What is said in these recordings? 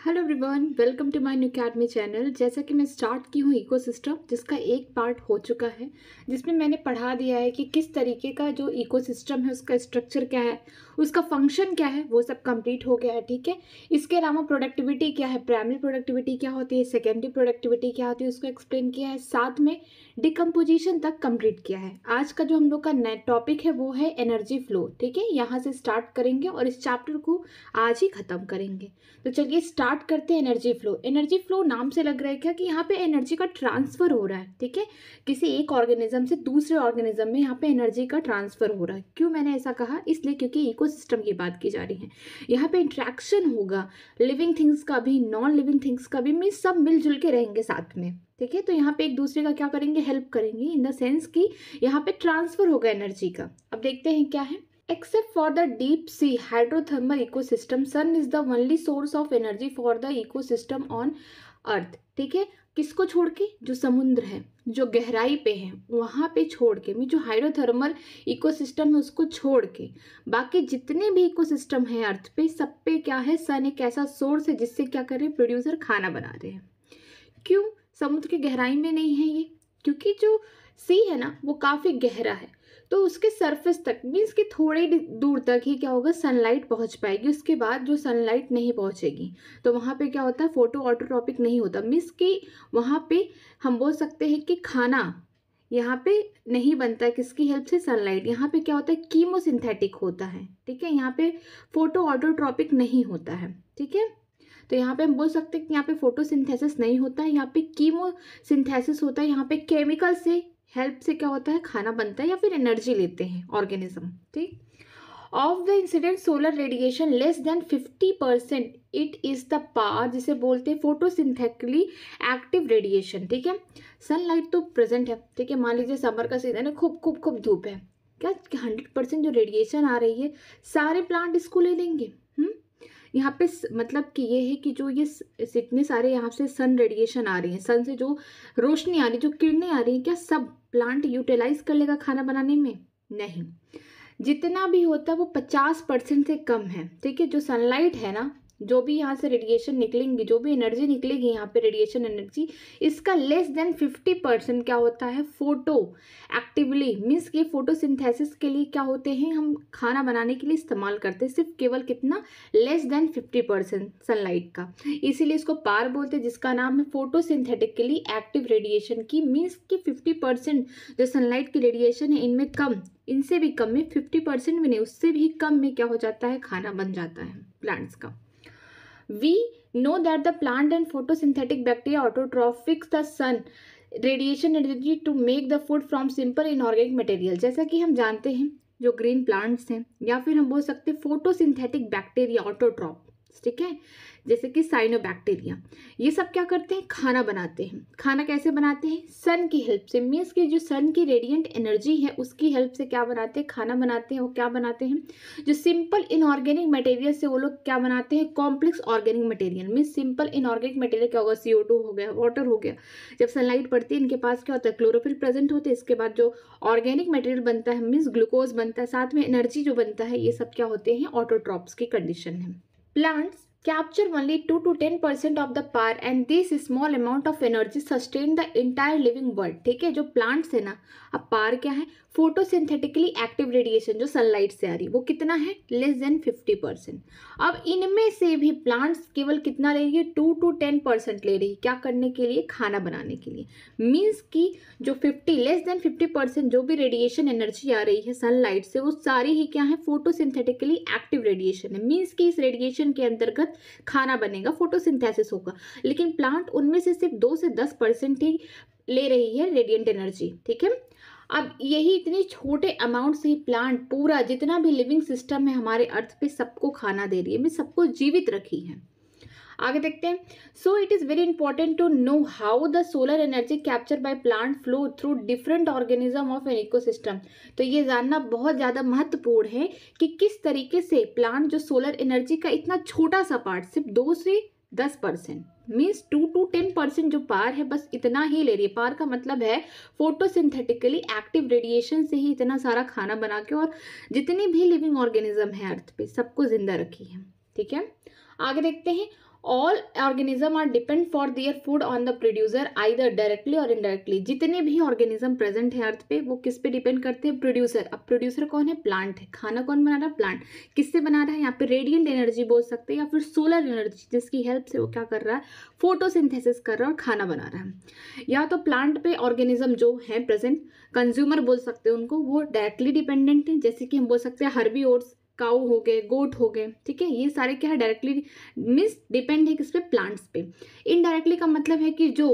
Hello everyone, welcome to my new academy channel. जैसा कि मैं स्टार्ट की हूँ इकोसिस्टम, जिसका एक पार्ट हो चुका है, जिसमें मैंने पढ़ा दिया है कि किस तरीके का जो इकोसिस्टम है उसका स्ट्रक्चर क्या है, उसका फंक्शन क्या है, वो सब कंप्लीट हो गया है। ठीक है। इसके अलावा प्रोडक्टिविटी क्या है, प्राइमरी प्रोडक्टिविटी क्या होती है, सेकेंडरी प्रोडक्टिविटी क्या होती है, उसको एक्सप्लेन किया है। साथ में डिकम्पोजिशन तक कंप्लीट किया है। आज का जो हम लोग का नया टॉपिक है वो है एनर्जी फ्लो। ठीक है, यहाँ से स्टार्ट करेंगे और इस चैप्टर को आज ही खत्म करेंगे। तो चलिए स्टार्ट करते हैं। एनर्जी फ्लो, एनर्जी फ्लो नाम से लग रहा है क्या कि यहाँ पे एनर्जी का ट्रांसफर हो रहा है। ठीक है, किसी एक ऑर्गेनिज्म से दूसरे ऑर्गेनिज्म में यहाँ पे एनर्जी का ट्रांसफर हो रहा है। क्यों मैंने ऐसा कहा? इसलिए क्योंकि इकोसिस्टम की बात की जा रही है। यहाँ पे इंट्रैक्शन होगा लिविंग थिंग्स का भी, नॉन लिविंग थिंग्स का भी, मीन सब मिलजुल के रहेंगे साथ में। ठीक है, तो यहाँ पे एक दूसरे का क्या करेंगे, हेल्प करेंगे, इन द सेंस कि यहाँ पे ट्रांसफर होगा एनर्जी का। अब देखते हैं क्या है। Except for the deep sea hydrothermal ecosystem, sun is the only source of energy for the ecosystem on earth। ठीक है, किसको छोड़ के? जो समुद्र है, जो गहराई पे है, वहां पे छोड़ के, जो हाइड्रोथर्मल इकोसिस्टम है उसको छोड़ के बाकी जितने भी इकोसिस्टम है अर्थ पे, सब पे क्या है, सन एक ऐसा सोर्स है जिससे क्या कर रहे हैं, प्रोड्यूसर खाना बना रहे हैं। क्यों समुद्र की गहराई में नहीं है ये? क्योंकि जो सी है ना वो काफी गहरा है, तो उसके सरफेस तक, मीन्स कि थोड़ी दूर तक ही क्या होगा, सनलाइट पहुंच पाएगी। उसके बाद जो सनलाइट नहीं पहुंचेगी तो वहां पे क्या होता है, फोटो ऑटोट्रॉपिक नहीं होता। मीन्स कि वहां पे हम बोल सकते हैं कि खाना यहाँ पे नहीं बनता है। किसकी हेल्प से? सनलाइट। यहाँ पे क्या होता है, कीमोसिंथेटिक होता है। ठीक है, यहाँ पे फोटो ऑटोट्रॉपिक नहीं होता है। ठीक है, तो यहाँ पे हम बोल सकते हैं कि यहाँ पे फोटोसिंथेसिस नहीं होता है, यहाँ पे कीमोसिंथेसिस होता है। यहाँ पे केमिकल से हेल्प से क्या होता है, खाना बनता है या फिर एनर्जी लेते हैं ऑर्गेनिज्म। ठीक। Of the incident solar radiation less than 50%, it is the power, जिसे बोलते हैं फोटोसिंथेटिकली एक्टिव रेडिएशन। ठीक है, सनलाइट तो प्रेजेंट है। ठीक है, मान लीजिए समर का सीजन है, खूब खूब खूब धूप है, क्या 100% जो रेडिएशन आ रही है सारे प्लांट इसको ले लेंगे। यहाँ पे मतलब कि ये है कि जो ये इतने सारे यहाँ से सन रेडिएशन आ रही है, सन से जो रोशनी आ रही है, जो किरणें आ रही है, क्या सब प्लांट यूटिलाइज कर लेगा खाना बनाने में? नहीं, जितना भी होता है वो 50% से कम है। ठीक है, जो सनलाइट है ना, जो भी यहाँ से रेडिएशन निकलेंगी, जो भी एनर्जी निकलेगी यहाँ पे रेडिएशन एनर्जी, इसका लेस देन 50% क्या होता है, फोटो एक्टिवली, मीन्स कि फोटोसिंथेसिस के लिए क्या होते हैं, हम खाना बनाने के लिए इस्तेमाल करते हैं। सिर्फ केवल कितना, लेस देन 50% सनलाइट का। इसीलिए इसको पार बोलते हैं, जिसका नाम है फोटोसिंथेटिकली एक्टिव रेडिएशन की। मीन्स कि 50% जो सनलाइट की रेडिएशन है इनमें कम, इनसे भी कम में, 50% में नहीं, उससे भी कम में क्या हो जाता है, खाना बन जाता है प्लांट्स का। We know that the plant and photosynthetic bacteria autotrophics the sun radiation energy to make the food from simple inorganic material। जैसा कि हम जानते हैं जो ग्रीन प्लांट्स हैं, या फिर हम बोल सकते हैं फोटोसिंथेटिक बैक्टीरिया ऑटोट्रॉप, ठीक है, जैसे कि साइनोबैक्टीरिया, ये सब क्या करते हैं, खाना बनाते हैं। खाना कैसे बनाते हैं? सन की हेल्प से। मीन्स कि जो सन की रेडिएंट एनर्जी है उसकी हेल्प से क्या बनाते हैं, खाना बनाते हैं। वो क्या बनाते हैं, जो सिंपल इनऑर्गेनिक मटेरियल से वो लोग क्या बनाते हैं, complex organic material. Means simple inorganic material क्या होगा, CO2 हो गया, वाटर हो गया। जब सनलाइट पड़ती है इनके पास क्या होता है, क्लोरोफिल प्रेजेंट होते हैं। इसके बाद जो ऑर्गेनिक मटेरियल बनता है, मीन्स ग्लूकोज बनता है, साथ में एनर्जी जो बनता है, ये सब क्या होते हैं, ऑटोट्रॉप्स की कंडीशन है। Plants capture only 2 to 10% of the power and this small amount of energy sustain the entire living world। ठीक है, जो प्लांट्स है ना, अब पावर क्या है, फोटोसिंथेटिकली एक्टिव रेडिएशन जो सनलाइट से आ रही है, वो कितना है, लेस देन 50%। अब इनमें से भी प्लांट्स केवल कितना ले रही है, 2 to 10% ले रही है। क्या करने के लिए, खाना बनाने के लिए। मीन्स कि जो 50 लेस देन 50% जो भी रेडिएशन एनर्जी आ रही है सनलाइट से, वो सारी ही क्या है, फोटोसिंथेटिकली एक्टिव रेडिएशन है। मीन्स कि इस रेडिएशन के अंतर्गत खाना बनेगा, फोटोसिंथेसिस होगा। लेकिन प्लांट उनमें से सिर्फ 2 से 10% ही ले रही है रेडिएंट एनर्जी। ठीक है, अब यही इतने छोटे अमाउंट से ही प्लांट पूरा जितना भी लिविंग सिस्टम है हमारे अर्थ पे सबको खाना दे रही है, मैं सबको जीवित रखी है। आगे देखते हैं। So it is very important to know how the solar energy capture by plant flow through different organism of an ecosystem. तो ये जानना बहुत ज्यादा महत्वपूर्ण है कि किस तरीके से प्लांट जो सोलर एनर्जी का इतना छोटा सा पार्ट, सिर्फ 2 से 10%, मीन्स 2 to 10% जो पार है, बस इतना ही ले रही है। पार का मतलब है फोटोसिंथेटिकली एक्टिव रेडिएशन से ही इतना सारा खाना बना के और जितनी भी लिविंग ऑर्गेनिज्म है अर्थ पे सबको जिंदा रखी है। ठीक है, आगे देखते हैं। All organism are depend for their food on the producer either directly और इनडायरेक्टली। जितने भी ऑर्गेनिज्म प्रेजेंट है अर्थ पे वो किस पे डिपेंड करते हैं? प्रोड्यूसर। अब प्रोड्यूसर कौन है? प्लांट है। खाना कौन बना रहा है? प्लांट। किससे बना रहा है? यहाँ पे रेडिएंट एनर्जी बोल सकते हैं या फिर सोलर एनर्जी, जिसकी हेल्प से वो क्या कर रहा है? फोटोसिंथेसिस कर रहा है और खाना बना रहा है। या तो प्लांट पे ऑर्गेनिज्म जो है प्रेजेंट, कंज्यूमर बोल सकते हैं उनको, वो डायरेक्टली डिपेंडेंट है, जैसे कि हम बोल सकते हैं हर्बीवोर्स, काऊ हो गए, गोट हो गए, ठीक है। ये सारे क्या है? डायरेक्टली मीन्स डिपेंड है किस पे? प्लांट्स पे। इनडायरेक्टली का मतलब है कि जो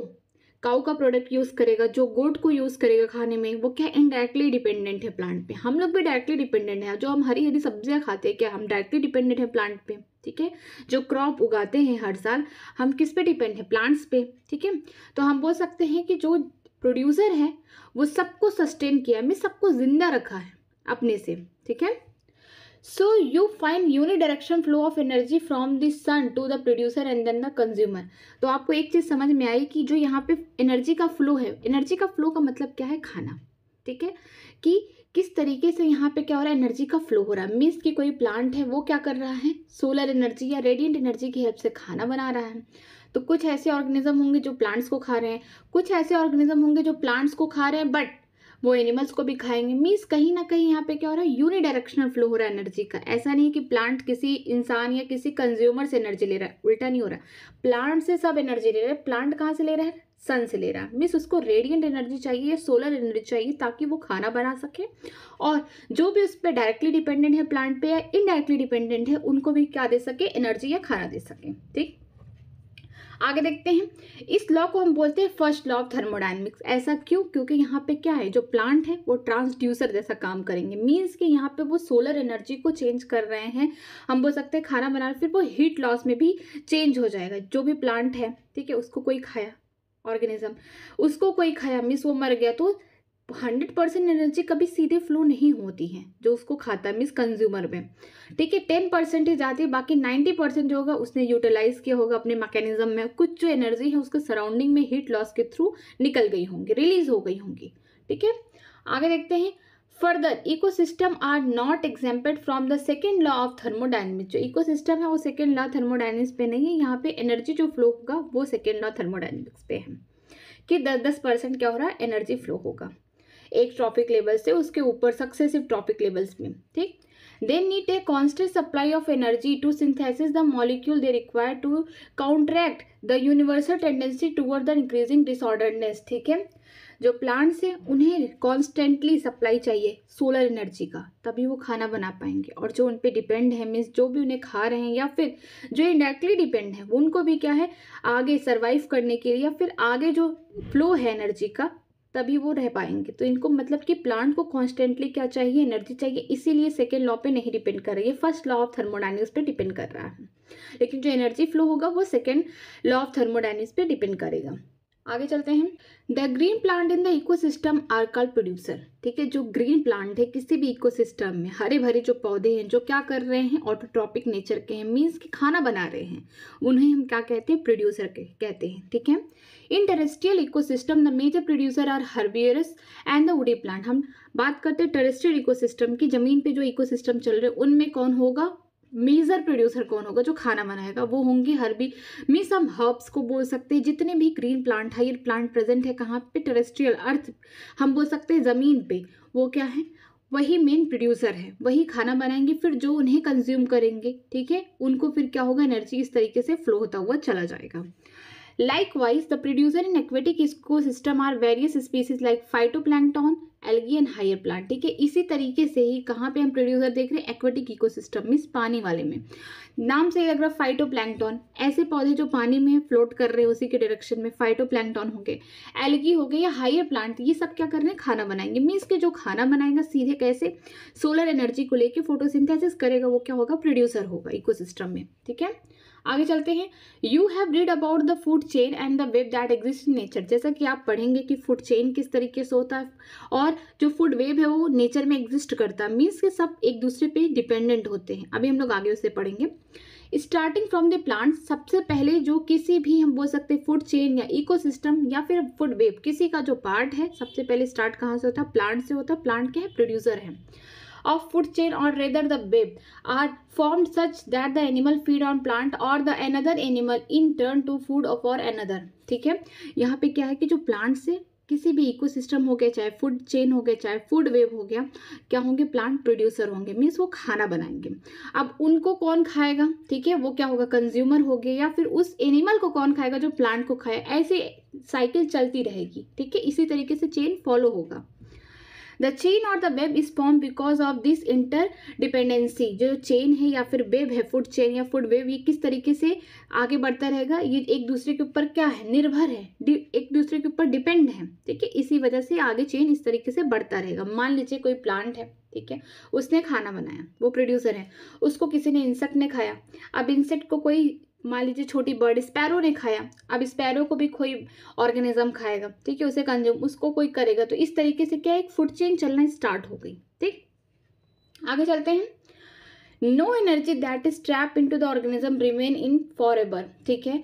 काऊ का प्रोडक्ट यूज करेगा, जो गोट को यूज करेगा खाने में, वो क्या इनडायरेक्टली डिपेंडेंट है प्लांट पे। हम लोग भी डायरेक्टली डिपेंडेंट है, जो हम हरी हरी सब्जियां खाते हैं क्या हम डायरेक्टली डिपेंडेंट है प्लांट पे, ठीक है। जो क्रॉप उगाते हैं हर साल, हम किस पे डिपेंड है? प्लांट्स पे, ठीक है। तो हम बोल सकते हैं कि जो प्रोड्यूसर है वो सबको सस्टेन किया है, सबको जिंदा रखा है अपने से, ठीक है। So you find unidirectional flow of energy from the sun to the producer and then the consumer। तो आपको एक चीज समझ में आई कि जो यहाँ पे एनर्जी का फ्लो है, एनर्जी का फ्लो का मतलब क्या है? खाना, ठीक है। कि किस तरीके से यहाँ पे क्या हो रहा है? एनर्जी का फ्लो हो रहा है। मीन्स कि कोई प्लांट है वो क्या कर रहा है? सोलर एनर्जी या रेडिएंट एनर्जी की हेल्प से खाना बना रहा है। तो कुछ ऐसे ऑर्गेनिज्म होंगे जो प्लांट्स को खा रहे हैं, कुछ ऐसे ऑर्गेनिज्म होंगे जो प्लांट्स को खा रहे हैं बट वो एनिमल्स को भी खाएंगे। मीन्स कहीं ना कहीं यहाँ पे क्या हो रहा है? यूनिडायरेक्शनल फ्लो हो रहा है एनर्जी का। ऐसा नहीं है कि प्लांट किसी इंसान या किसी कंज्यूमर से एनर्जी ले रहा है, उल्टा नहीं हो रहा। प्लांट से सब एनर्जी ले रहे हैं। प्लांट कहाँ से ले रहा है? सन से ले रहा है। मीन्स उसको रेडिएंट एनर्जी चाहिए, सोलर एनर्जी चाहिए ताकि वो खाना बना सके। और जो भी उस पर डायरेक्टली डिपेंडेंट है प्लांट पे या इनडायरेक्टली डिपेंडेंट है, उनको भी क्या दे सके? एनर्जी या खाना दे सके, ठीक। आगे देखते हैं। इस लॉ को हम बोलते हैं फर्स्ट लॉ ऑफ थर्मोडायनेमिक्स। ऐसा क्यों? क्योंकि यहाँ पे क्या है? जो प्लांट है वो ट्रांसड्यूसर जैसा काम करेंगे। मीन्स कि यहाँ पे वो सोलर एनर्जी को चेंज कर रहे हैं, हम बोल सकते हैं खाना बना, फिर वो हीट लॉस में भी चेंज हो जाएगा। जो भी प्लांट है, ठीक है, उसको कोई खाया ऑर्गेनिज्म, उसको कोई खाया, मीन्स वो मर गया, तो 100% एनर्जी कभी सीधे फ्लो नहीं होती है जो उसको खाता है, मीन्स कंज्यूमर में, ठीक है। 10% ही जाती है, बाकी 90% जो होगा उसने यूटिलाइज किया होगा अपने मैकेनिज्म में। कुछ जो एनर्जी है उसके सराउंडिंग में हीट लॉस के थ्रू निकल गई होंगी, रिलीज हो गई होंगी, ठीक है। आगे देखते हैं। Further ecosystem are not exempted from the second law of thermodynamics. जो इकोसिस्टम है वो सेकेंड लॉ थर्मोडायनेमिक्स पे नहीं है। यहाँ पे एनर्जी जो फ्लो होगा वो सेकेंड लॉ थर्मोडायनेमिक्स पे है कि 10% क्या हो रहा है? एनर्जी फ्लो होगा एक ट्रॉपिक लेवल से उसके ऊपर सक्सेसिव ट्रॉपिक लेवल्स में, ठीक। They need a constant supply of energy to synthesize the molecule they require to counteract the universal tendency toward the increasing disorderedness, ठीक है। जो प्लांट्स हैं उन्हें कॉन्स्टेंटली सप्लाई चाहिए सोलर एनर्जी का, तभी वो खाना बना पाएंगे। और जो उन पे डिपेंड है, मीन्स जो भी उन्हें खा रहे हैं या फिर जो इंडायरेक्टली डिपेंड है, उनको भी क्या है? आगे सर्वाइव करने के लिए या फिर आगे जो फ्लो है एनर्जी का, तभी वो रह पाएंगे। तो इनको मतलब कि प्लांट को कॉन्स्टेंटली क्या चाहिए? एनर्जी चाहिए। इसीलिए सेकेंड लॉ पे नहीं डिपेंड कर रही है, फर्स्ट लॉ ऑफ थर्मोडायनेमिक्स पे डिपेंड कर रहा है। लेकिन जो एनर्जी फ्लो होगा वो सेकेंड लॉ ऑफ थर्मोडायनेमिक्स पे डिपेंड करेगा। आगे चलते हैं। The green plant in the ecosystem are called producer, ठीक है। जो ग्रीन प्लांट है किसी भी इकोसिस्टम में, हरे भरे जो पौधे हैं जो क्या कर रहे हैं? ऑटोट्रॉपिक नेचर के हैं, मीन्स कि खाना बना रहे हैं, उन्हें हम क्या कहते हैं? प्रोड्यूसर कहते हैं, ठीक है। In terrestrial ecosystem the major producer are herbivorous and the woody plant. हम बात करते हैं टेरेस्ट्रियल इकोसिस्टम की, जमीन पे जो इकोसिस्टम चल रहे हैं उनमें कौन होगा? मेजर प्रोड्यूसर कौन होगा? जो खाना बनाएगा वो होंगे हर्बी, मीन्स हम हर्ब्स को बोल सकते हैं। जितने भी ग्रीन प्लांट है, ये प्लांट प्रेजेंट है कहाँ पे? टेरेस्ट्रियल अर्थ, हम बोल सकते हैं जमीन पे, वो क्या है? वही मेन प्रोड्यूसर है, वही खाना बनाएंगे, फिर जो उन्हें कंज्यूम करेंगे, ठीक है, उनको फिर क्या होगा? एनर्जी इस तरीके से फ्लो होता हुआ चला जाएगा। Likewise, the producer in aquatic ecosystem are various species like phytoplankton, algae and higher plant, ठीक है। इसी तरीके से ही कहाँ पे हम प्रोड्यूसर देख रहे हैं? एक्वेटिक इकोसिस्टम में, पानी वाले में। नाम से लग रहा है फाइटोप्लैंक्टन, ऐसे पौधे जो पानी में फ्लोट कर रहे हैं उसी के डायरेक्शन में फाइटोप्लैंक्टन हो गए, एल्गी हो गए या हायर प्लांट, ये सब क्या कर रहे हैं? खाना बनाएंगे। मीन्स के जो खाना बनाएगा सीधे कैसे? सोलर एनर्जी को लेके फोटोसिंथेसिस करेगा, वो क्या होगा? प्रोड्यूसर होगा इकोसिस्टम में, ठीक है। आगे चलते हैं। You have read about the food chain and the web that exist in nature. जैसा कि आप पढ़ेंगे कि फूड चेन किस तरीके से होता है और जो फूड वेब है वो नेचर में एग्जिस्ट करता है, मीन्स के सब एक दूसरे पे डिपेंडेंट होते हैं। अभी हम लोग आगे उसे पढ़ेंगे। स्टार्टिंग फ्रॉम द प्लांट, सबसे पहले जो किसी भी हम बोल सकते हैं फूड चेन या इकोसिस्टम या फिर फूड वेब, किसी का जो पार्ट है सबसे पहले स्टार्ट कहाँ से होता है? प्लांट से होता है। प्लांट क्या है? प्रोड्यूसर है। of food chain or rather the web are formed such that the animal feed on plant or the another animal in turn to food for another। ठीक है, यहाँ पे क्या है कि जो प्लांट से किसी भी इकोसिस्टम हो गया, चाहे फूड चेन हो गया, चाहे फूड वेब हो गया, क्या होंगे, प्लांट प्रोड्यूसर होंगे, मीन्स वो खाना बनाएंगे। अब उनको कौन खाएगा, ठीक है, वो क्या होगा, कंज्यूमर हो गए, या फिर उस एनिमल को कौन खाएगा, जो प्लांट को खाए। ऐसे साइकिल चलती रहेगी, ठीक है, इसी तरीके से चेन फॉलो होगा। द चेन और the web is form because of this interdependency. जो चेन है या फिर वेब है, फूड चेन या फूड वेब, ये किस तरीके से आगे बढ़ता रहेगा, ये एक दूसरे के ऊपर क्या है, निर्भर है, एक दूसरे के ऊपर डिपेंड है, ठीक है, इसी वजह से आगे चेन इस तरीके से बढ़ता रहेगा। मान लीजिए कोई प्लांट है, ठीक है, उसने खाना बनाया, वो प्रोड्यूसर है, उसको किसी ने इंसेक्ट ने खाया। अब इंसेक्ट को कोई, मान लीजिए छोटी बर्ड स्पैरो ने खाया, अब स्पैरो को भी कोई ऑर्गेनिज्म खाएगा, ठीक है, उसे कंज्यूम उसको कोई करेगा। तो इस तरीके से क्या, एक फूड चेन चलना स्टार्ट हो गई। ठीक, आगे चलते हैं। No energy that is trap into the organism remain in forever. ठीक है,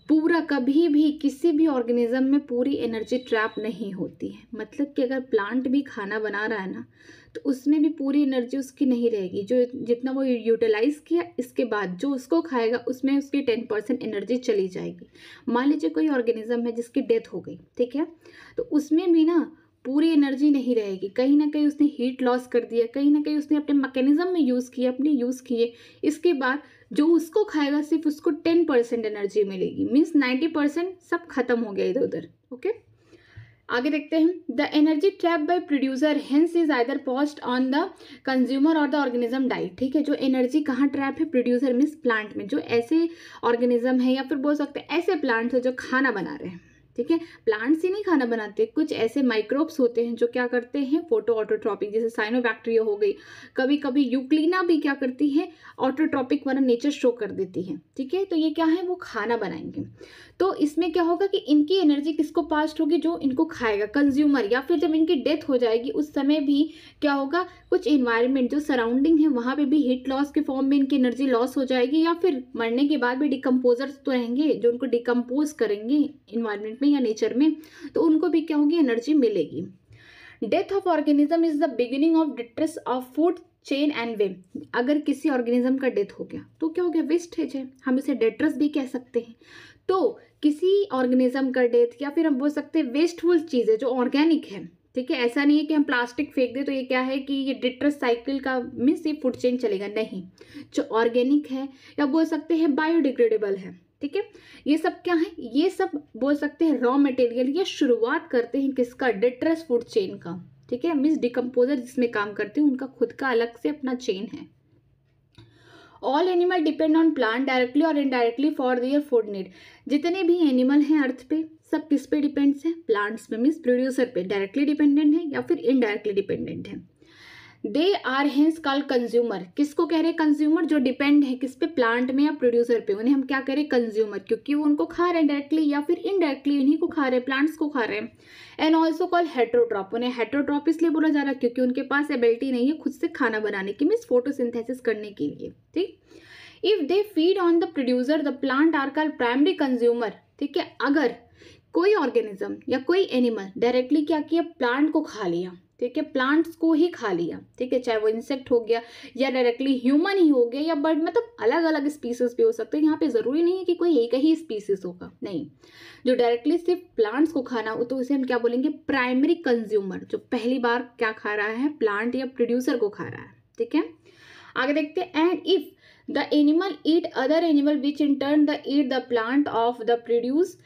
पूरा कभी भी किसी भी ऑर्गेनिज्म में पूरी एनर्जी ट्रैप नहीं होती है। मतलब कि अगर प्लांट भी खाना बना रहा है ना, तो उसमें भी पूरी एनर्जी उसकी नहीं रहेगी। जो जितना वो यूटिलाइज किया, इसके बाद जो उसको खाएगा उसमें उसकी 10% एनर्जी चली जाएगी। मान लीजिए कोई ऑर्गेनिज्म है जिसकी डेथ हो गई, ठीक है, तो उसमें भी ना पूरी एनर्जी नहीं रहेगी। कहीं ना कहीं उसने हीट लॉस कर दिया, कहीं ना कहीं उसने अपने मैकेनिज्म में यूज़ किया, अपने यूज़ किए, इसके बाद जो उसको खाएगा सिर्फ उसको 10% एनर्जी मिलेगी, मीन्स 90% सब खत्म हो गया इधर उधर। ओके, आगे देखते हैं। The energy trap by producer hence is either passed on the consumer और द ऑर्गेनिज्म डाइट। ठीक है, जो एनर्जी कहाँ ट्रैप है, प्रोड्यूसर मीन्स प्लांट में। जो ऐसे ऑर्गेनिज्म है या फिर बोल सकते हैं ऐसे प्लांट्स है जो खाना बना रहे हैं, ठीक है, प्लांट्स ही नहीं खाना बनाते, कुछ ऐसे माइक्रोब्स होते हैं जो क्या करते हैं, फोटो ऑटोट्रॉपिक, जैसे साइनोबैक्टीरिया हो गई, कभी कभी यूक्लिना भी क्या करती है, ऑटोट्रॉपिक वाला नेचर शो कर देती है। ठीक है, तो ये क्या है, वो खाना बनाएंगे। तो इसमें क्या होगा कि इनकी एनर्जी किसको पास्ट होगी, जो इनको खाएगा, कंज्यूमर, या फिर जब इनकी डेथ हो जाएगी उस समय भी क्या होगा, कुछ इन्वायरमेंट जो सराउंडिंग है वहाँ पे भी हीट लॉस के फॉर्म में इनकी एनर्जी लॉस हो जाएगी, या फिर मरने के बाद भी डिकम्पोजर्स तो रहेंगे जो उनको डिकम्पोज करेंगे इन्वायरमेंट में या नेचर में, तो उनको भी क्या होगी, एनर्जी मिलेगी। Death of organism is the beginning of detritus of food chain and web. अगर किसी ऑर्गेनिज्म का डेथ हो गया तो क्या हो गया, वेस्टेज है, हम इसे डेट्रस भी कह सकते हैं। तो किसी ऑर्गेनिज्म का डेथ, या फिर हम बोल सकते हैं वेस्टफुल चीज़ है जो ऑर्गेनिक है, ठीक है, ऐसा नहीं है कि हम प्लास्टिक फेंक दें तो ये क्या है कि ये डिट्रस साइकिल का मीन्स ये फूड चेन चलेगा, नहीं। जो ऑर्गेनिक है या बोल सकते हैं बायोडिग्रेडेबल है, ठीक है, ये सब क्या है, ये सब बोल सकते हैं रॉ मटेरियल, ये शुरुआत करते हैं किसका, डिट्रस फूड चेन का। ठीक है, मीन्स डिकम्पोजर जिसमें काम करते हैं उनका खुद का अलग से अपना चेन है। All animal depend on plant directly और indirectly for their food need. जितने भी एनिमल हैं अर्थ पे, सब किस पे डिपेंड्स हैं, प्लांट्स पे, मीन्स प्रोड्यूसर पे डायरेक्टली डिपेंडेंट है या फिर इनडायरेक्टली डिपेंडेंट है। They are hence called consumer. किसको कह रहे हैं कंज्यूमर, जो डिपेंड है किस पे, प्लांट में या प्रोड्यूसर पे, उन्हें हम क्या कह रहे हैं, कंज्यूमर, क्योंकि वो उनको खा रहे हैं डायरेक्टली या फिर इनडायरेक्टली उन्हीं को खा रहे हैं, प्लांट्स को खा रहे हैं। And also called heterotroph. उन्हें हेट्रोट्रॉप इसलिए बोला जा रहा है क्योंकि उनके पास एबिलिटी नहीं है खुद से खाना बनाने की, मीन्स फोटोसिंथेसिस करने के लिए। ठीक, if they feed on the producer the plant are called primary consumer. ठीक है, अगर कोई ऑर्गेनिज्म या कोई एनिमल डायरेक्टली क्या किया, प्लांट को खा लिया, ठीक है, प्लांट्स को ही खा लिया, ठीक है, चाहे वो इंसेक्ट हो गया या डायरेक्टली ह्यूमन ही हो गया या बर्ड, मतलब अलग अलग स्पीसीज भी हो सकते हैं। यहाँ पे ज़रूरी नहीं है कि कोई एक ही स्पीसीज होगा, नहीं, जो डायरेक्टली सिर्फ प्लांट्स को खाना हो तो उसे हम क्या बोलेंगे, प्राइमरी कंज्यूमर, जो पहली बार क्या खा रहा है, प्लांट या प्रोड्यूसर को खा रहा है। ठीक है, आगे देखते हैं। And if the animal eat other animal which in turn the eat the plant of the produce,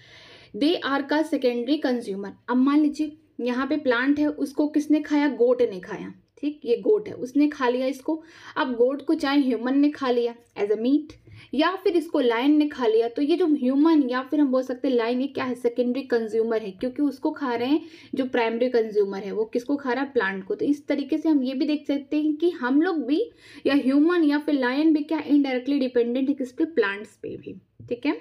they are call secondary consumer. अब मान लीजिए यहाँ पे प्लांट है, उसको किसने खाया, गोट ने खाया, ठीक, ये गोट है, उसने खा लिया इसको। अब गोट को चाहे ह्यूमन ने खा लिया एज अ मीट, या फिर इसको लायन ने खा लिया, तो ये जो ह्यूमन या फिर हम बोल सकते हैं लायन, ये क्या है, सेकेंडरी कंज्यूमर है, क्योंकि उसको खा रहे हैं जो प्राइमरी कंज्यूमर है वो किसको खा रहा है, प्लांट को। तो इस तरीके से हम ये भी देख सकते हैं कि हम लोग भी या ह्यूमन या फिर लायन भी क्या इनडायरेक्टली डिपेंडेंट है किस पे, प्लांट्स पे भी। ठीक है,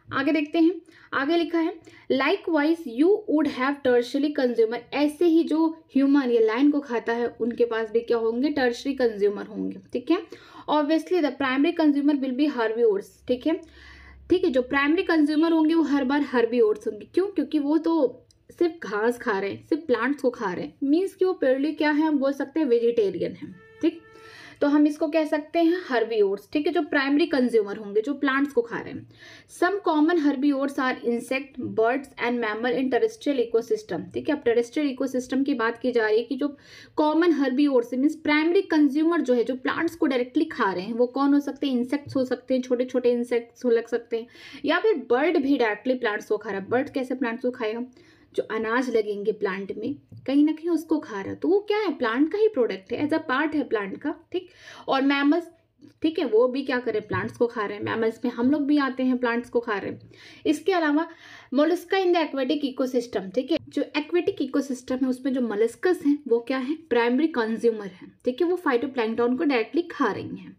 आगे देखते हैं। आगे लिखा है like wise you would have tertiary consumer. ऐसे ही जो ह्यूमन या लायन को खाता है उनके पास भी क्या होंगे, टर्शरी कंज्यूमर होंगे। ठीक है, obviously the primary consumer will be herbivores. ठीक है, जो प्राइमरी कंज्यूमर होंगे वो हर बार हर्बीवोर्स होंगे। क्यों, क्योंकि वो तो सिर्फ घास खा रहे हैं, सिर्फ प्लांट्स को खा रहे हैं, मीन्स कि वो प्योरली क्या है, हम बोल सकते हैं वेजिटेरियन है। ठीक, तो हम इसको कह सकते हैं हर्बीवोर्स। ठीक है, जो प्राइमरी कंज्यूमर होंगे, जो प्लांट्स को खा रहे हैं। Some common herbivores are insect, birds and mammal in terrestrial ecosystem. ठीक है, अब टेरेस्ट्रियल इकोसिस्टम की बात की जा रही है कि जो common herbivores means primary consumer जो है, जो प्लांट्स को डायरेक्टली खा रहे हैं, वो कौन हो सकते हैं? इंसेक्ट्स हो सकते हैं, छोटे छोटे इंसेक्ट्स हो लग सकते हैं, या फिर बर्ड भी डायरेक्टली प्लांट्स को खा रहा है। बर्ड कैसे प्लांट्स को खाएगा? जो अनाज लगेंगे प्लांट में, कहीं ना कहीं उसको खा रहा है, तो वो क्या है? प्लांट का ही प्रोडक्ट है, एज अ पार्ट है प्लांट का। ठीक, और मैमल्स, ठीक है, वो भी क्या करें? प्लांट्स को खा रहे हैं। मैमल्स में हम लोग भी आते हैं, प्लांट्स को खा रहे हैं। इसके अलावा Mollusca in the aquatic ecosystem. ठीक है, जो एक्वेटिक इकोसिस्टम है उसमें जो मोलस्कस हैं वो क्या है? प्राइमरी कंज्यूमर है। ठीक है, वो फाइटोप्लैंक्टन को डायरेक्टली खा रही हैं।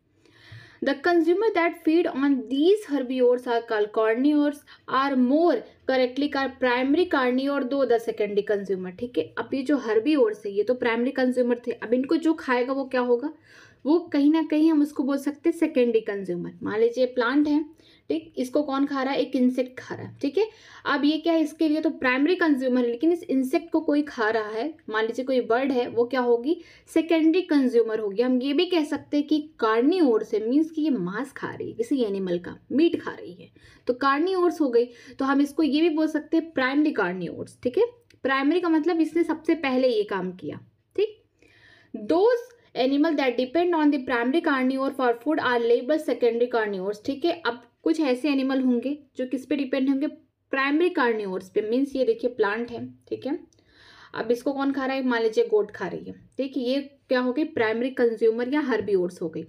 The consumer that feed on these herbivores are called carnivores, are more correctly primary carnivore, दो the secondary consumer। ठीक है, अब ये जो herbivores है ये तो प्राइमरी कंज्यूमर थे, अब इनको जो खाएगा वो क्या होगा? वो कहीं ना कहीं हम उसको बोल सकते हैं सेकेंडरी कंज्यूमर। मान लीजिए प्लांट है, ठीक, इसको कौन खा रहा है? एक इंसेक्ट खा रहा है। ठीक है, अब ये क्या है? इसके लिए तो प्राइमरी कंज्यूमर है, लेकिन इस इंसेक्ट को कोई खा रहा है, मान लीजिए कोई बर्ड है, वो क्या होगी? सेकेंडरी कंज्यूमर होगी। हम ये भी कह सकते हैं कि कार्निवोर्स है, मीन्स कि ये मांस खा रही है, किसी एनिमल का मीट खा रही है, तो कार्निवोर्स हो गई। तो हम इसको ये भी बोल सकते हैं प्राइमरी कार्निवोर्स। ठीक है, प्राइमरी का मतलब इसने सबसे पहले ये काम किया। ठीक, those animal that depend on the primary carnivore for food are labelled secondary carnivores. ठीक है, अब कुछ ऐसे एनिमल होंगे जो किस पे डिपेंड होंगे? प्राइमरी कार्निवोर्स पे, मीन्स ये देखिए प्लांट है। ठीक है, अब इसको कौन खा रहा है? मान लीजिए गोट खा रही है। ठीक है, ये क्या हो गई? प्राइमरी कंज्यूमर या हर्बीवोर्स हो गई।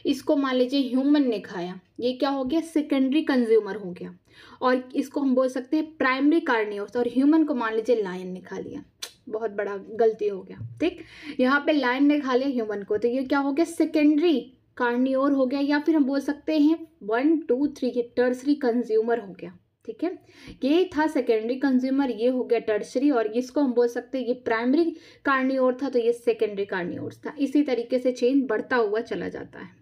इसको मान लीजिए ह्यूमन ने खाया, ये क्या हो गया? सेकेंडरी कंज्यूमर हो गया। और इसको हम बोल सकते हैं प्राइमरी कार्निवोर्स। और ह्यूमन को मान लीजिए लायन ने खा लिया, बहुत बड़ा गलती हो गया। ठीक, यहाँ पे लायन ने खा लिया ह्यूमन को, तो ये क्या हो गया? सेकेंडरी कार्निवोर हो गया, या फिर हम बोल सकते हैं 1 2 3 ये टर्सरी कंज्यूमर हो गया। ठीक है, ये था सेकेंडरी कंज्यूमर, ये हो गया टर्सरी, और इसको हम बोल सकते हैं ये प्राइमरी कार्निवोर था, तो ये सेकेंडरी कार्निवोर था। इसी तरीके से चेन बढ़ता हुआ चला जाता है।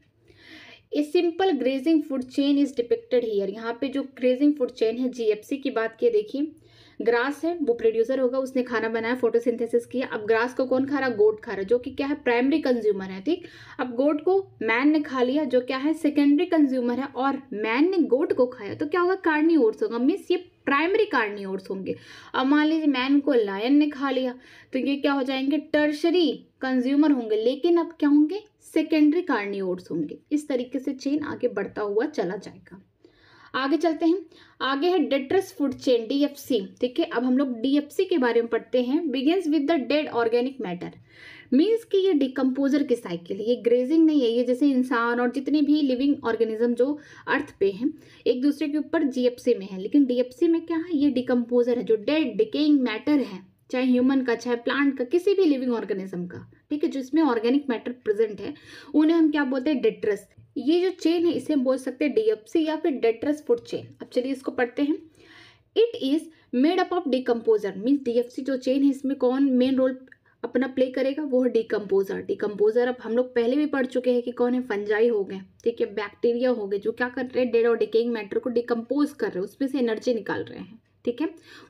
A simple grazing food chain is depicted here. यहाँ पे जो ग्रेजिंग फूड चेन है, जीएफसी की बात की, देखिए ग्रास है, वो प्रोड्यूसर होगा, उसने खाना बनाया, फोटोसिंथेसिस किया। अब ग्रास को कौन खा रहा? गोट खा रहा है, जो कि क्या है? प्राइमरी कंज्यूमर है। ठीक, अब गोट को मैन ने खा लिया, जो क्या है? सेकेंडरी कंज्यूमर है, और मैन ने गोट को खाया, तो क्या होगा? कार्निवोर्स होगा, मीन्स ये प्राइमरी कार्निवोर्स होंगे। अब मान लीजिए मैन को लायन ने खा लिया, तो ये क्या हो जाएंगे? टर्शरी कंज्यूमर होंगे, लेकिन अब क्या होंगे? सेकेंडरी कार्निवोर्स होंगे। इस तरीके से चेन आगे बढ़ता हुआ चला जाएगा। आगे चलते हैं, आगे है डेट्रस फूड चेन, डीएफसी। ठीक है, अब हम लोग डीएफसी के बारे में पढ़ते हैं। Begins with the dead organic matter, means कि ये डिकम्पोजर की साइकिल है, ये ग्रेजिंग नहीं है। ये जैसे इंसान और जितने भी लिविंग ऑर्गेनिज्म जो अर्थ पे हैं, एक दूसरे के ऊपर जीएफसी में है, लेकिन डीएफसी में क्या है? ये डिकम्पोजर है, जो डेड डिकेइंग मैटर है, चाहे ह्यूमन का, चाहे प्लांट का, किसी भी लिविंग ऑर्गेनिज्म का। ठीक है, जिसमें ऑर्गेनिक मैटर प्रेजेंट है, उन्हें हम क्या बोलते हैं? डेट्रस। ये जो चेन है इसे हम बोल सकते हैं डीएफसी या फिर डेट्रस फूड चेन। अब चलिए इसको पढ़ते हैं। It is made up of decomposer, means DFC जो चेन है इसमें कौन मेन रोल अपना प्ले करेगा? वो है डिकम्पोजर। डिकम्पोजर अब हम लोग पहले भी पढ़ चुके हैं कि कौन है? फंजाई हो गए, ठीक है, बैक्टीरिया हो गए, जो क्या कर रहे हैं? डेड और डिकेइंग मैटर को डिकम्पोज कर रहे हैं, उसमें से एनर्जी निकाल रहे हैं। ठीक है,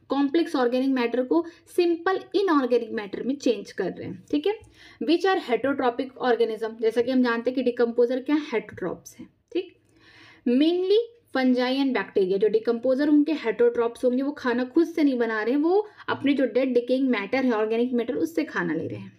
कॉम्प्लेक्स ऑर्गेनिक मैटर को सिंपल इनऑर्गेनिक मैटर में चेंज कर रहे हैं। ठीक है, विच आर हेटरोट्रॉपिक ऑर्गेनिज्म, जैसा कि हम जानते हैं कि डिकम्पोजर क्या हेटरोट्रॉप्स है। ठीक, मेनली फंजाई एंड बैक्टीरिया। जो डिकम्पोजर होंगे हेटरोट्रॉप्स होंगे, वो खाना खुद से नहीं बना रहे हैं, वो अपने जो डेड डिकेइंग मैटर है ऑर्गेनिक मैटर उससे खाना ले रहे हैं।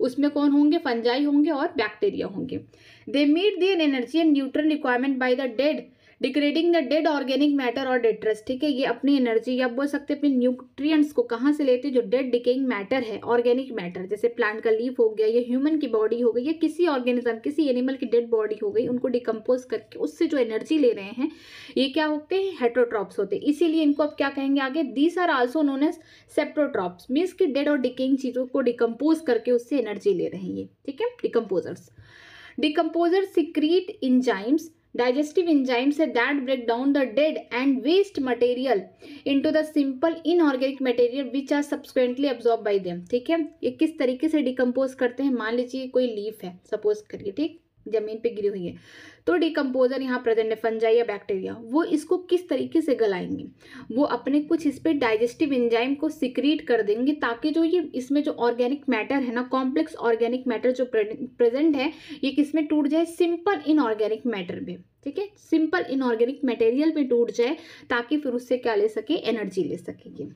उसमें कौन होंगे? फंजाई होंगे और बैक्टीरिया होंगे। They meet their energy and nutrient requirement by the dead degrading the dead organic matter और डेट्रस। ठीक है, ये अपनी एनर्जी या बोल सकते हैं अपने न्यूट्रिएंट्स को कहाँ से लेते हैं? जो डेड डिकेइंग मैटर है, ऑर्गेनिक मैटर, जैसे प्लांट का लीफ हो गया, या ह्यूमन की बॉडी हो गई, या किसी ऑर्गेनिज्म, किसी एनिमल की डेड बॉडी हो गई, उनको डिकम्पोज करके उससे जो एनर्जी ले रहे हैं, ये क्या होते हैं? हेटरोट्रॉप्स होते हैं। इसीलिए इनको अब क्या कहेंगे आगे? These are also known as saprotrophs, means की डेड और डिकेइंग चीजों को डिकम्पोज करके उससे एनर्जी ले रहे हैं ये। ठीक है, decomposers. Decomposer secrete enzymes, digestive enzymes that break down the dead and waste material into the simple inorganic material which are subsequently absorbed by them। ठीक है, ये किस तरीके से डिकम्पोज करते हैं? मान लीजिए कोई लीफ है, सपोज करिए, ठीक, जमीन पे गिरी हुई है, तो डिकम्पोजर यहाँ प्रेजेंट है, फंजाई या बैक्टीरिया, वो इसको किस तरीके से गलाएंगे, वो अपने कुछ इस पे डाइजेस्टिव एंजाइम को सिक्रीट कर देंगे, ताकि जो ये इसमें जो ऑर्गेनिक मैटर है ना, कॉम्प्लेक्स ऑर्गेनिक मैटर जो प्रेजेंट है, ये किस में टूट जाए, सिंपल इनऑर्गेनिक मैटर में, ठीक है, सिंपल इनऑर्गेनिक मटेरियल में टूट जाए, ताकि फिर उससे क्या ले सके, एनर्जी ले सकेगी।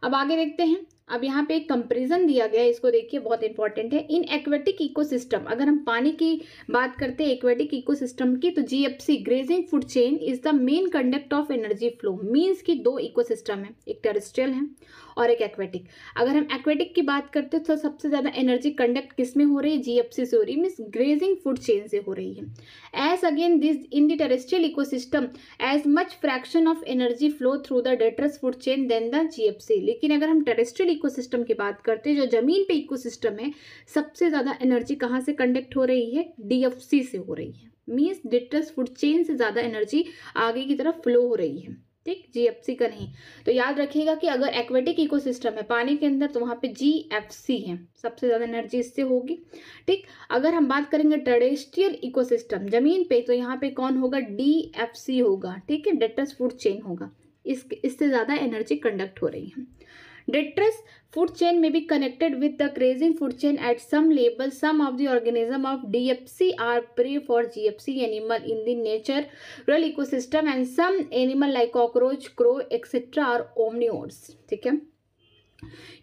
अब आगे देखते हैं। अब यहाँ पे एक कंपैरिजन दिया गया है, इसको देखिए, बहुत इंपॉर्टेंट है। इन एक्वेटिक इकोसिस्टम, अगर हम पानी की बात करते हैं एक्वेटिक इकोसिस्टम की, तो GFC grazing food chain is the main conduct of energy flow. Means की दो इकोसिस्टम है, एक टेरेस्ट्रियल है और एक एक्वेटिक। अगर हम एक्वेटिक की बात करते हैं तो सबसे ज़्यादा एनर्जी कंडक्ट किस में हो रही है, जीएफसी से हो रही है, मीन्स ग्रेजिंग फूड चेन से हो रही है। As again this in the terrestrial ecosystem as much fraction of energy flow through the detritus food chain than the GFC. लेकिन अगर हम टेरेस्ट्रियल इकोसिस्टम की बात करते हैं, जो जमीन पे इकोसिस्टम है, सबसे ज़्यादा एनर्जी कहाँ से कंडक्ट हो रही है, डीएफसी से हो रही है। मीन्स डेट्रस फूड चेन से ज़्यादा एनर्जी आगे की तरफ फ्लो हो रही है, ठीक, जीएफसी का नहीं। तो याद रखिएगा कि अगर एक्वेटिक इकोसिस्टम है पानी के अंदर, तो वहाँ पे जीएफसी है, सबसे ज़्यादा एनर्जी इससे होगी, ठीक। अगर हम बात करेंगे टेरेस्ट्रियल इकोसिस्टम जमीन पे, तो यहाँ पे कौन होगा, डीएफसी होगा, ठीक है, डेट्रस फूड चेन होगा, इससे ज़्यादा एनर्जी कंडक्ट हो रही है। Detritus food chain may be connected with the grazing food chain at some level. Some of the organism of DFC are prey for GFC animal in the natural ecosystem, and some animal like cockroach, crow, etc. are omnivores. ठीक है,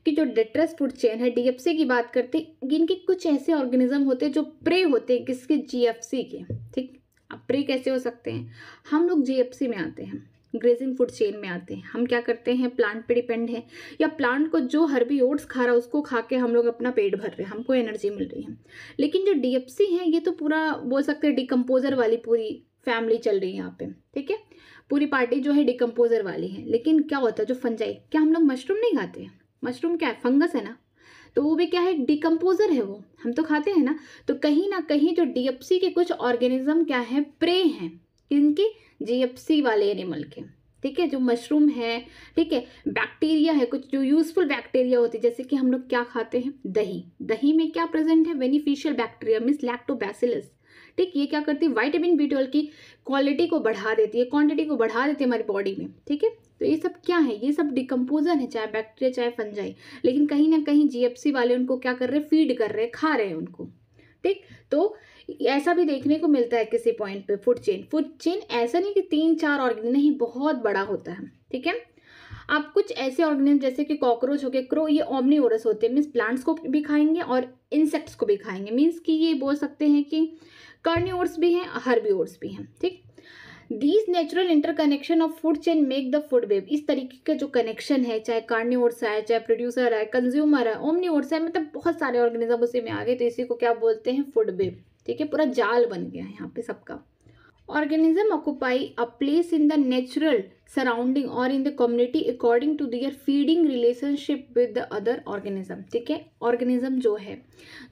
कि जो detritus food chain है, DFC की बात करते हैं, इनके कुछ ऐसे ऑर्गेनिज्म होते हैं जो प्रे होते हैं किसके, जीएफसी के, ठीक। अब प्रे कैसे हो सकते हैं, हम लोग जीएफसी में आते हैं, ग्रेजिंग फूड चेन में आते हैं, हम क्या करते हैं, प्लांट पे डिपेंड है, या प्लांट को जो हर्बीवोर्स खा रहा है उसको खा के हम लोग अपना पेट भर रहे हैं, हमको एनर्जी मिल रही है। लेकिन जो डीएफसी है, ये तो पूरा बोल सकते हैं डिकम्पोजर वाली पूरी फैमिली चल रही है यहाँ पे, ठीक है, पूरी पार्टी जो है डिकम्पोजर वाली है। लेकिन क्या होता है, जो फंजाई, क्या हम लोग मशरूम नहीं खाते हैं, मशरूम क्या है, फंगस है ना, तो वो भी क्या है, डिकम्पोजर है, वो हम तो खाते हैं ना। तो कहीं ना कहीं जो डीएफसी के कुछ ऑर्गेनिज्म क्या है, प्रे हैं, इनके जीएफसी वाले एनिमल के, ठीक है, जो मशरूम है, ठीक है, बैक्टीरिया है, कुछ जो यूजफुल बैक्टीरिया होती है, जैसे कि हम लोग क्या खाते हैं, दही, दही में क्या प्रेजेंट है, बेनिफिशियल बैक्टीरिया मीन्स लैक्टोबैसिलस, ठीक, ये क्या करती है, विटामिन B12 की क्वालिटी को बढ़ा देती है, क्वांटिटी को बढ़ा देती है हमारी बॉडी में, ठीक है। तो ये सब क्या है, ये सब डिकम्पोजर है, चाहे बैक्टीरिया चाहे फंजाई, लेकिन कहीं ना कहीं जीएफसी वाले उनको क्या कर रहे हैं, फीड कर रहे हैं, खा रहे हैं उनको, ठीक। तो ऐसा भी देखने को मिलता है किसी पॉइंट पे। फूड चेन ऐसा नहीं कि 3-4 ऑर्गेनिज्म, नहीं, बहुत बड़ा होता है, ठीक है। आप कुछ ऐसे ऑर्गेनिज्म जैसे कि कॉकरोच हो गए, क्रो, ये ओमनीवोरस होते हैं, मीन्स प्लांट्स को भी खाएंगे और इंसेक्ट्स को भी खाएंगे, मीन्स कि ये बोल सकते हैं कि कार्निवोर्स भी हैं, हर्बीवोर्स भी हैं, ठीक। These natural interconnection of food chain make the food web. इस तरीके का जो कनेक्शन है, चाहे कार्निवोर्स है, चाहे प्रोड्यूसर है, कंज्यूमर है, ओमनीवोर्स है, मतलब बहुत सारे ऑर्गेनिज्म उसी में आ गए, तो इसी को क्या बोलते हैं, फूड वेब, ठीक है, पूरा जाल बन गया है यहाँ पे सबका। Organism occupy a place in the natural surrounding or in the community according to their feeding relationship with the other organism, ठीक है। ऑर्गेनिज्म जो है,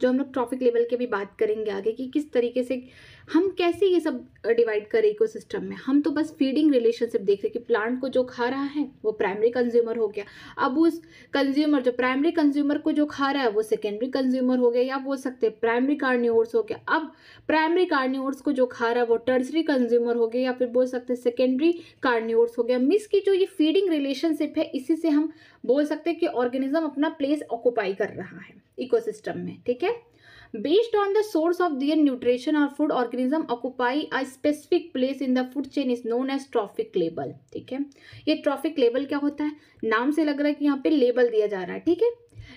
जो हम लोग ट्रॉफिक लेवल के भी बात करेंगे आगे कि किस तरीके से हम कैसे ये सब डिवाइड करें इकोसिस्टम में। हम तो बस फीडिंग रिलेशनशिप देख रहे कि प्लांट को जो खा रहा है वो प्राइमरी कंज्यूमर हो गया, अब उस कंज्यूमर जो प्राइमरी कंज्यूमर को जो खा रहा है वो सेकेंडरी कंज्यूमर हो गया, या बोल सकते हैं प्राइमरी कार्निवोर्स हो गया, अब प्राइमरी कार्निवोर्स को जो खा रहा है वो टर्सरी कंज्यूमर हो गया, या फिर बोल सकते हैं सेकेंडरी कार्निवोर्स हो गया। मिस की जो ये फीडिंग रिलेशनशिप है, इसी से हम बोल सकते हैं कि ऑर्गेनिज्म अपना प्लेस ऑक्युपाई कर रहा है इकोसिस्टम में, ठीक है। Based on the source of their nutrition or food, organism occupy a specific place in the food chain is known as trophic label, ठीक है। ये ट्रॉफिक लेवल क्या होता है, नाम से लग रहा है कि यहाँ पे लेबल दिया जा रहा है, ठीक है।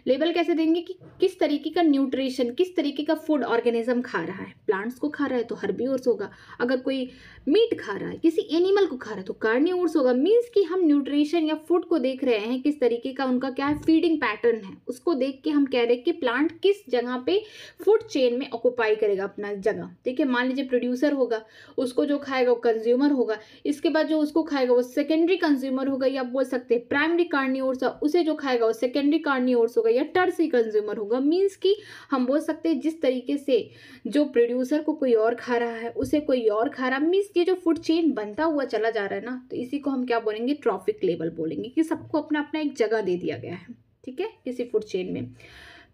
लेबल कैसे देंगे कि किस तरीके का न्यूट्रिशन, किस तरीके का फूड ऑर्गेनिज्म खा रहा है, प्लांट्स को खा रहा है तो हर्बीवोर्स होगा, अगर कोई मीट खा रहा है, किसी एनिमल को खा रहा है तो कार्निवोर्स होगा। मीन्स कि हम न्यूट्रिशन या फूड को देख रहे हैं, किस तरीके का उनका क्या है फीडिंग पैटर्न है, उसको देख के हम कह रहे हैं कि प्लांट किस जगह पे फूड चेन में ऑक्युपाई करेगा अपना जगह, ठीक है। मान लीजिए प्रोड्यूसर होगा, उसको जो खाएगा वो कंज्यूमर होगा, इसके बाद जो उसको खाएगा वो सेकेंडरी कंज्यूमर होगा, या बोल सकते हैं प्राइमरी कार्निवोर्स, उसे जो खाएगा वो सेकेंडरी कार्निवोर्स होगा या टर्सरी कंज्यूमर होगा। मीन्स कि हम बोल सकते हैं जिस तरीके से जो प्रोड्यूसर को कोई और खा रहा है उसे कोई और खा रहा है, मीन्स ये जो फूड चेन बनता हुआ चला जा रहा है ना, तो इसी को हम क्या बोलेंगे, ट्रॉफिक लेवल बोलेंगे, कि सबको अपना अपना एक जगह दे दिया गया है, ठीक है, किसी फूड चेन में।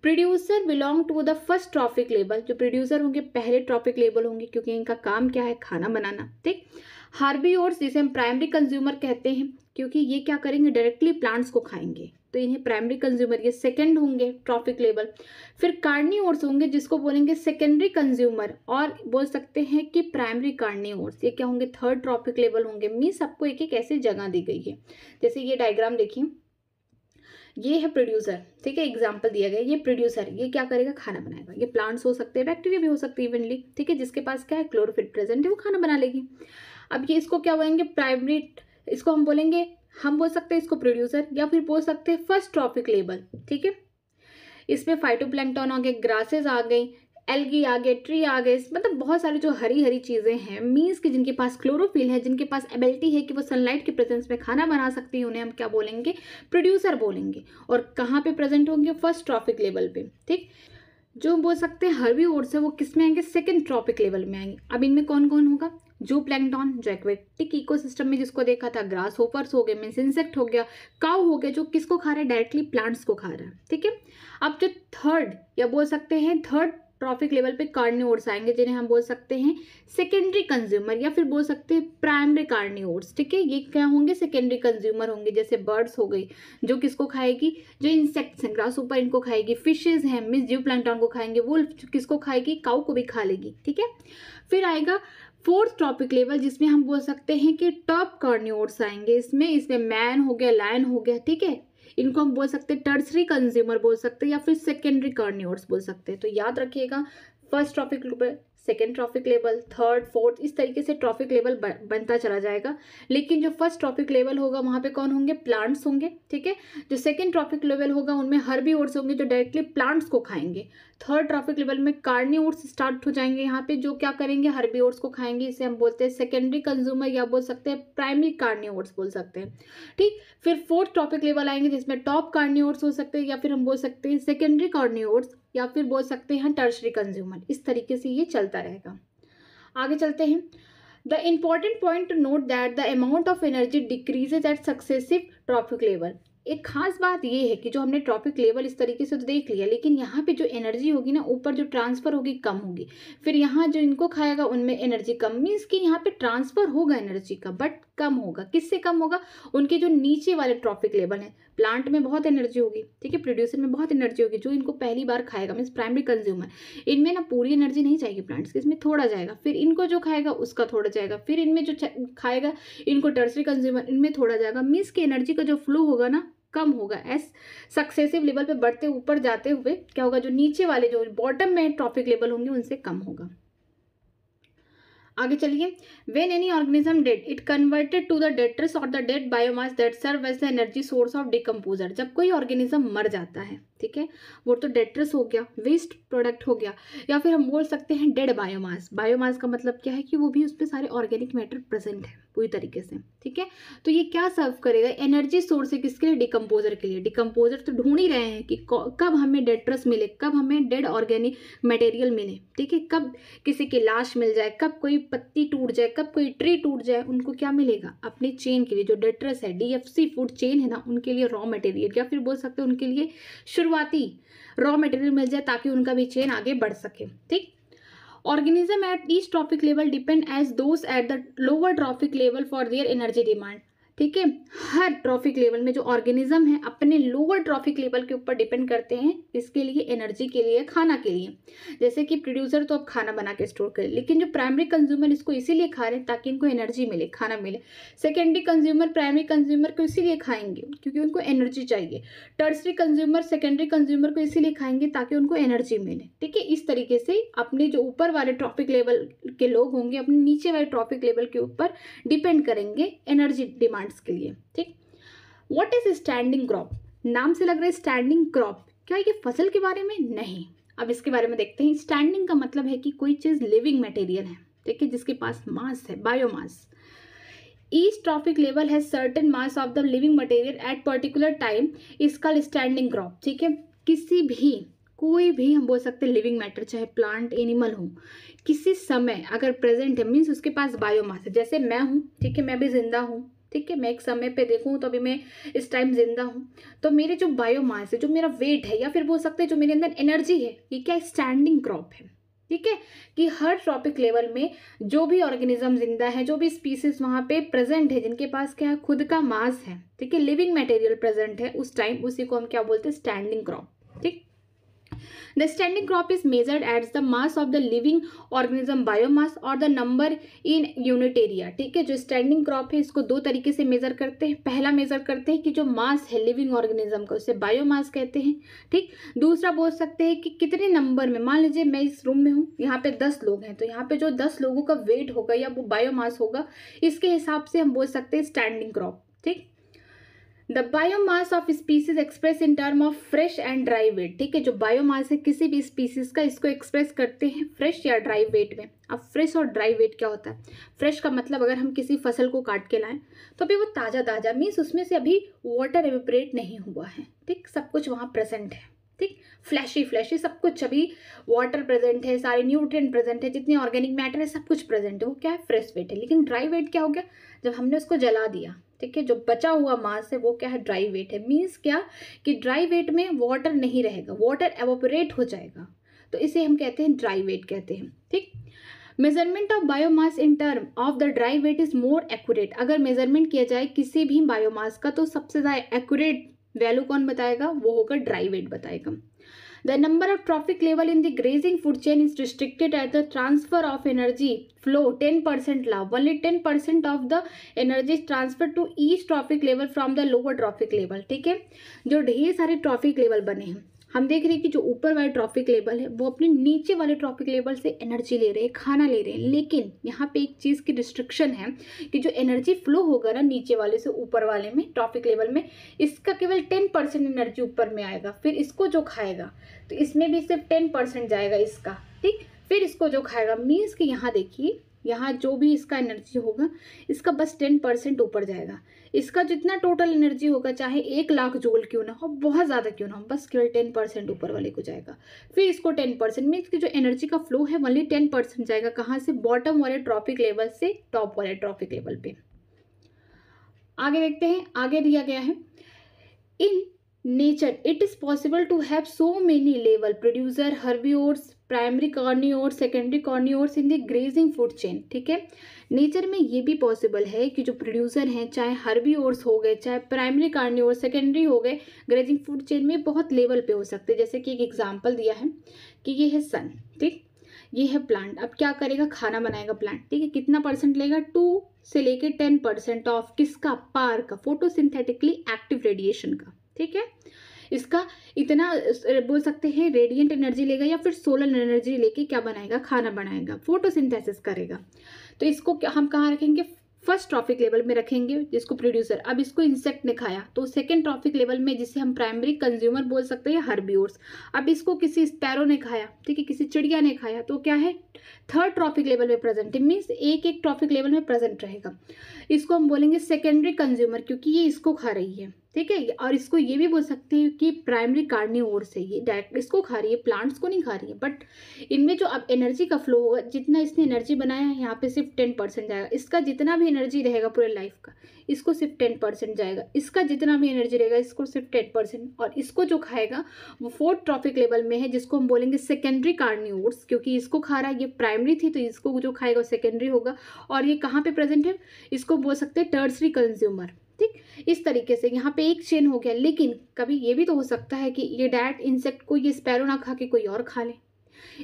Producer belong to the first trophic level, जो प्रोड्यूसर होंगे पहले ट्रॉफिक लेवल होंगे क्योंकि इनका काम क्या है, खाना बनाना। ठीक। हार्बीवोर्स जिसे हम प्राइमरी कंज्यूमर कहते हैं क्योंकि ये क्या करेंगे, डायरेक्टली प्लांट्स को खाएंगे, तो इन्हें प्राइमरी कंज्यूमर, ये सेकंड होंगे ट्रॉफिक लेवल। फिर कार्निवोर्स होंगे जिसको बोलेंगे सेकेंडरी कंज्यूमर, और बोल सकते हैं कि प्राइमरी कार्निवोर्स, ये क्या होंगे, थर्ड ट्रॉफिक लेवल होंगे। मीन्स सबको एक एक ऐसी जगह दी गई है। जैसे ये डायग्राम देखिए, ये है प्रोड्यूसर, ठीक है, एग्जाम्पल दिया गया, ये प्रोड्यूसर, ये क्या करेगा, खाना बनाएगा। ये प्लांट्स हो सकते हैं, बैक्टीरिया भी हो सकते हैं इवनली, ठीक है, जिसके पास क्या है, क्लोरोफिल प्रेजेंट है, वो खाना बना लेगी। अब ये इसको क्या बोलेंगे, प्राइमरी, इसको हम बोलेंगे, हम बोल सकते हैं इसको प्रोड्यूसर, या फिर बोल सकते हैं फर्स्ट ट्रॉफिक लेवल। ठीक है, इसमें फाइटोप्लैंक्टन आ गए, ग्रासेस आ गई, एल्गी आ गए, ट्री आ गए, मतलब बहुत सारी जो हरी हरी चीज़ें हैं, मीन्स कि जिनके पास क्लोरोफिल है, जिनके पास एबिलिटी है कि वो सनलाइट के प्रेजेंस में खाना बना सकती है, उन्हें हम क्या बोलेंगे, प्रोड्यूसर बोलेंगे। और कहाँ पे प्रेजेंट होंगे, फर्स्ट ट्रॉफिक लेवल पे। ठीक, जो हम बोल सकते हैं हर्बीवोर्स है वो किस में आएंगे, सेकंड ट्रॉपिक लेवल में आएंगे। अब इनमें कौन कौन होगा, जो प्लैंकटन, जो एक्वेटिक इकोसिस्टम में जिसको देखा था, ग्रास होपर्स हो गए, मीन्स इंसेक्ट हो गया, काउ हो गया, जो किसको खा रहा है, डायरेक्टली प्लांट्स को खा रहा है। ठीक है, अब जो थर्ड, या बोल सकते हैं थर्ड ट्रॉफिक लेवल पे कार्निवोर्स आएंगे, जिन्हें हम बोल सकते हैं सेकेंडरी कंज्यूमर, या फिर बोल सकते हैं प्राइमरी कार्निवोर्स। ठीक है, ये क्या होंगे, सेकेंडरी कंज्यूमर होंगे। जैसे बर्ड्स हो गई, जो किसको खाएगी, जो इंसेक्ट्स हैं, ग्रास ऊपर इनको खाएगी। फिशेज हैं, मीन्स जीव प्लैंकटन को खाएंगे। वुल्फ किसको खाएगी, काऊ को भी खा लेगी। ठीक है, फिर आएगा फोर्थ ट्रॉपिक लेवल, जिसमें हम बोल सकते हैं कि टॉप कार्निवोर्स आएंगे। इसमें मैन हो गया, लायन हो गया। ठीक है, इनको हम बोल सकते हैं टर्सरी कंज्यूमर बोल सकते हैं, या फिर सेकेंडरी कार्निवोर्स बोल सकते हैं। तो याद रखिएगा, first trophic level, second trophic level, third, fourth, इस तरीके से ट्रॉपिक लेवल बनता चला जाएगा। लेकिन जो फर्स्ट ट्रॉपिक लेवल होगा वहाँ पे कौन होंगे, प्लांट्स होंगे। ठीक है, जो सेकेंड ट्रॉपिक लेवल होगा उनमें हर्बीवोर्स होंगे, जो डायरेक्टली प्लांट्स को खाएंगे। थर्ड ट्रॉपिक लेवल में कार्निवोर्स स्टार्ट हो जाएंगे यहाँ पे, जो क्या करेंगे, हर्बीवोर्स को खाएंगे। इसे हम बोलते हैं सेकेंडरी कंज्यूमर, या बोल सकते हैं प्राइमरी कार्निवोर्स बोल सकते हैं। ठीक, फिर फोर्थ ट्रॉपिक लेवल आएंगे जिसमें टॉप कार्निवोर्स हो सकते हैं, या फिर हम बोल सकते हैं सेकेंडरी कार्निवोर्स, या फिर बोल सकते हैं टर्शरी कंज्यूमर। इस तरीके से ये चलता रहेगा। आगे चलते हैं। The important point to note that the amount of energy decreases at successive trophic level. एक खास बात ये है कि जो हमने ट्रॉपिक लेवल इस तरीके से तो देख लिया, लेकिन यहाँ पे जो एनर्जी होगी ना, ऊपर जो ट्रांसफर होगी कम होगी। फिर यहाँ जो इनको खाएगा उनमें एनर्जी कम, मीन्स कि यहाँ पे ट्रांसफर होगा एनर्जी का, बट कम होगा। किससे कम होगा, उनके जो नीचे वाले ट्रॉपिक लेवल हैं। प्लांट में बहुत एनर्जी होगी, ठीक है, प्रोड्यूसर में बहुत एनर्जी होगी, जो इनको पहली बार खाएगा, मीन्स प्राइमरी कंज्यूमर, इनमें ना पूरी एनर्जी नहीं जाएगी प्लांट्स की, इसमें थोड़ा जाएगा। फिर इनको जो खाएगा उसका थोड़ा जाएगा। फिर इनमें जो खाएगा इनको टर्सरी कंज्यूमर, इनमें थोड़ा जाएगा। मीन्स की एनर्जी का जो फ्लो होगा ना, कम होगा। एस सक्सेसिव लेवल पे बढ़ते ऊपर जाते हुए क्या होगा, जो नीचे वाले जो बॉटम में ट्रॉपिक लेवल होंगे उनसे कम होगा। आगे चलिए। When any organism dead it converted to the detritus और the dead biomass that serve as the energy source of decomposer. जब कोई ऑर्गेनिज्म मर जाता है, ठीक है, वो तो डेट्रस हो गया, वेस्ट प्रोडक्ट हो गया, या फिर हम बोल सकते हैं डेड बायोमास। बायोमास का मतलब क्या है कि वो भी उसमें सारे ऑर्गेनिक मैटर प्रेजेंट है पूरी तरीके से। ठीक है, तो ये क्या सर्व करेगा, एनर्जी सोर्स है किसके लिए, डिकम्पोजर के लिए। डिकम्पोजर तो ढूंढ ही रहे हैं कि कब हमें डेट्रस मिले, कब हमें डेड ऑर्गेनिक मटेरियल मिले। ठीक है, कब किसी की लाश मिल जाए, कब कोई पत्ती टूट जाए, कब कोई ट्री टूट जाए, उनको क्या मिलेगा, अपनी चेन के लिए जो डेट्रस है, DFC फूड चेन है ना, उनके लिए रॉ मटेरियल, या फिर बोल सकते हैं उनके लिए शुरुआती रॉ मटेरियल मिल जाए ताकि उनका भी चेन आगे बढ़ सके। ठीक, organism at each trophic level depend as those at the lower trophic level for their energy demand। ठीक है, हर ट्रॉफिक लेवल में जो ऑर्गेनिज्म है अपने लोअर ट्रॉफिक लेवल के ऊपर डिपेंड करते हैं, इसके लिए, एनर्जी के लिए, खाना के लिए। जैसे कि प्रोड्यूसर तो अब खाना बना के स्टोर करे, लेकिन जो प्राइमरी कंज्यूमर इसको इसीलिए खा रहे हैं ताकि इनको एनर्जी मिले, खाना मिले। सेकेंडरी कंज्यूमर प्राइमरी कंज्यूमर को इसीलिए खाएंगे क्योंकि उनको एनर्जी चाहिए। टर्सरी कंज्यूमर सेकेंडरी कंज्यूमर को इसीलिए खाएंगे ताकि उनको एनर्जी मिले। ठीक है, इस तरीके से अपने जो ऊपर वाले ट्रॉफिक लेवल के लोग होंगे अपने नीचे वाले ट्रॉफिक लेवल के ऊपर डिपेंड करेंगे एनर्जी डिमांड के लिए। ठीक, व्हाट इज स्टैंडिंग क्रॉप, नाम से लग रहा है स्टैंडिंग क्रॉप, क्या ये फसल के बारे में, नहीं। अब इसके बारे में देखते हैं। स्टैंडिंग का मतलब है कि कोई चीज लिविंग मटेरियल है, ठीक है, जिसके पास मास है, बायोमास। ईच ट्रॉफिक लेवल है certain mass of the living material at particular time is called standing crop. ठीक है, किसी भी, कोई भी हम बोल सकते हैं लिविंग मैटर, चाहे प्लांट एनिमल हो, किसी समय अगर प्रेजेंट है, मीन्स उसके पास बायोमास है। जैसे मैं हूँ, ठीक है, मैं भी जिंदा हूँ, ठीक है, मैं एक समय पे देखूँ तो अभी मैं इस टाइम जिंदा हूँ, तो मेरे जो बायोमास है, जो मेरा वेट है, या फिर बोल सकते हैं जो मेरे अंदर एनर्जी है, ये क्या स्टैंडिंग क्रॉप है। ठीक है, कि हर ट्रॉपिक लेवल में जो भी ऑर्गेनिज्म जिंदा है, जो भी स्पीसीज वहाँ पे प्रेजेंट है, जिनके पास क्या है, खुद का मास है, ठीक है, लिविंग मटेरियल प्रेजेंट है उस टाइम, उसी को हम क्या बोलते हैं, स्टैंडिंग क्रॉप। ठीक, the standing crop is measured as the mass of the living organism biomass और the number in unit area। ठीक है, जो स्टैंडिंग क्रॉप है इसको दो तरीके से मेजर करते हैं। पहला मेजर करते हैं कि जो मास है लिविंग ऑर्गेनिज्म का, उसे बायोमास कहते हैं। ठीक, दूसरा बोल सकते हैं कि कितने नंबर में, मान लीजिए मैं इस रूम में हूँ, यहाँ पे 10 लोग हैं, तो यहाँ पे जो 10 लोगों का वेट होगा या वो बायोमास होगा, इसके हिसाब से हम बोल सकते हैं स्टैंडिंग क्रॉप। ठीक, the biomass of species express in term of fresh and dry weight. ठीक है, जो बायोमास है किसी भी स्पीसीज का, इसको एक्सप्रेस करते हैं फ्रेश या ड्राई वेट में। अब फ्रेश और ड्राई वेट क्या होता है? फ्रेश का मतलब अगर हम किसी फसल को काट के लाएं तो अभी वो ताज़ा ताज़ा मीन्स उसमें से अभी वाटर एवेपोरेट नहीं हुआ है। ठीक, सब कुछ वहाँ प्रेजेंट है। ठीक, फ्लैशी फ्लैशी सब कुछ, अभी वाटर प्रेजेंट है, सारे न्यूट्रिएंट प्रेजेंट है, जितने ऑर्गेनिक मैटर है सब कुछ प्रेजेंट है, वो क्या है, फ्रेश वेट है। लेकिन ड्राई वेट क्या हो गया, जब हमने उसको जला दिया, ठीक है, जो बचा हुआ मास है वो क्या है, ड्राई वेट है। मीन्स क्या कि ड्राई वेट में वाटर नहीं रहेगा, वाटर एवोपरेट हो जाएगा, तो इसे हम कहते हैं ड्राई वेट कहते हैं। ठीक, measurement of biomass in term of the dry weight is more accurate. अगर मेजरमेंट किया जाए किसी भी बायोमास का तो सबसे ज़्यादा एक्यूरेट वैल्यू कौन बताएगा, वो होगा ड्राई वेट बताएगा। The number of trophic level in the grazing food chain is restricted at the transfer of energy flow 10% law. Only 10% of the energy is transferred to each trophic level from the lower trophic level। ठीक है, जो ढेर सारे trophic level बने हैं, हम देख रहे हैं कि जो ऊपर वाले ट्रॉफिक लेवल है वो अपने नीचे वाले ट्रॉफिक लेवल से एनर्जी ले रहे हैं, खाना ले रहे हैं। लेकिन यहाँ पे एक चीज़ की रिस्ट्रिक्शन है कि जो एनर्जी फ्लो होगा ना नीचे वाले से ऊपर वाले में ट्रॉफिक लेवल में, इसका केवल 10% एनर्जी ऊपर में आएगा। फिर इसको जो खाएगा तो इसमें भी सिर्फ 10% जाएगा इसका। ठीक, फिर इसको जो खाएगा, मीन्स कि यहाँ देखिए, यहाँ जो भी इसका एनर्जी होगा इसका बस 10% ऊपर जाएगा। इसका जितना टोटल एनर्जी होगा, चाहे 1,00,000 जूल क्यों ना हो, बहुत ज़्यादा क्यों ना हो, बस केवल 10% ऊपर वाले को जाएगा। फिर इसको 10% मीन्स कि जो एनर्जी का फ्लो है ओनली 10% जाएगा। कहाँ से, बॉटम वाले ट्रॉफिक लेवल से टॉप वाले ट्रॉफिक लेवल पे। आगे देखते हैं, आगे दिया गया है, in nature it is possible to have so many level producer herbivores primary carnivores secondary carnivores in the grazing food chain. ठीक है, नेचर में ये भी पॉसिबल है कि जो प्रोड्यूसर हैं, चाहे हर्बिवोर्स हो गए, चाहे प्राइमरी कार्निवोर्स, सेकेंडरी हो गए, ग्रेजिंग फूड चेन में बहुत लेवल पे हो सकते हैं। जैसे कि एक एग्जांपल दिया है कि ये है सन, ठीक, ये है प्लांट। अब क्या करेगा, खाना बनाएगा प्लांट। ठीक है, कितना परसेंट लेगा, 2 से लेके 10% ऑफ किसका, पार का, फोटोसिंथेटिकली एक्टिव रेडिएशन का। ठीक है, इसका इतना बोल सकते हैं रेडिएंट एनर्जी लेगा या फिर सोलर एनर्जी लेके क्या बनाएगा, खाना बनाएगा, फोटोसिंथेसिस करेगा। तो इसको हम कहाँ रखेंगे, फर्स्ट ट्रॉफिक लेवल में रखेंगे, जिसको प्रोड्यूसर। अब इसको इंसेक्ट ने खाया तो सेकेंड ट्रॉफिक लेवल में, जिसे हम प्राइमरी कंज्यूमर बोल सकते हैं, हर्बिवोर्स। अब इसको किसी स्पैरो ने खाया, ठीक है, किसी चिड़िया ने खाया, तो क्या है, थर्ड ट्रॉफिक लेवल में प्रेजेंट है, मीन्स एक एक ट्रॉफिक लेवल में प्रेजेंट रहेगा। इसको हम बोलेंगे सेकेंडरी कंज्यूमर, क्योंकि ये इसको खा रही है। ठीक है, और इसको ये भी बोल सकते हैं कि प्राइमरी कार्निवोर से ये डायरेक्ट इसको खा रही है, प्लांट्स को नहीं खा रही है। बट इनमें जो अब एनर्जी का फ्लो होगा, जितना इसने एनर्जी बनाया है, यहाँ पे सिर्फ 10% जाएगा। इसका जितना भी एनर्जी रहेगा पूरे लाइफ का, इसको सिर्फ 10% जाएगा। इसका जितना भी एनर्जी रहेगा, इसको सिर्फ 10%। और इसको जो खाएगा वो फोर्थ ट्रॉफिक लेवल में है, जिसको हम बोलेंगे सेकेंडरी कार्निवोर्स, क्योंकि इसको खा रहा है, ये प्राइमरी थी तो इसको जो खाएगा वो सेकेंडरी होगा। और ये कहाँ पे प्रेजेंट है, इसको बोल सकते हैं टर्सरी कंज्यूमर। ठीक, इस तरीके से यहाँ पे एक चेन हो गया। लेकिन कभी ये भी तो हो सकता है कि ये डायरेक्ट इंसेक्ट को ये स्पैरो ना खा के कोई और खा ले,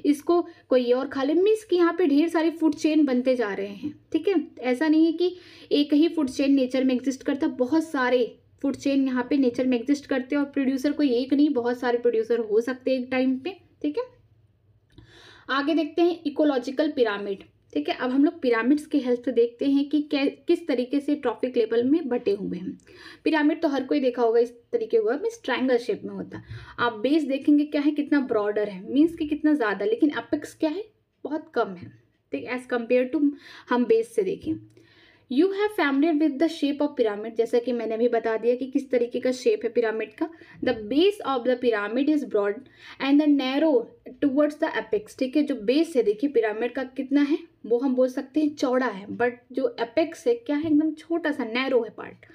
इसको कोई और खा ले, मीन्स कि यहाँ पे ढेर सारे फूड चेन बनते जा रहे हैं। ठीक है, ऐसा नहीं है कि एक ही फूड चेन नेचर में एग्जिस्ट करता, बहुत सारे फूड चेन यहाँ पे नेचर में एग्जिस्ट करते हैं। और प्रोड्यूसर कोई एक नहीं, बहुत सारे प्रोड्यूसर हो सकते हैं एक टाइम पे। ठीक है, आगे देखते हैं इकोलॉजिकल पिरामिड। ठीक है, अब हम लोग पिरामिड्स की हेल्प से देखते हैं कि किस तरीके से ट्रॉफिक लेवल में बटे हुए हैं। पिरामिड तो हर कोई देखा होगा, इस तरीके का मीन्स ट्रायंगल शेप में होता है। आप बेस देखेंगे क्या है, कितना ब्रॉडर है, मीन्स कि कितना ज़्यादा, लेकिन अपेक्स क्या है, बहुत कम है। ठीक, एज कम्पेयर टू हम बेस से देखें। You have familiar with the shape of pyramid, जैसा कि मैंने अभी बता दिया कि किस तरीके का शेप है पिरामिड का। The base of the pyramid is broad and the narrow towards the apex. ठीक है, जो बेस है देखिए पिरामिड का कितना है, वो हम बोल सकते हैं चौड़ा है, बट जो एपेक्स है क्या है, एकदम छोटा सा नैरो है part.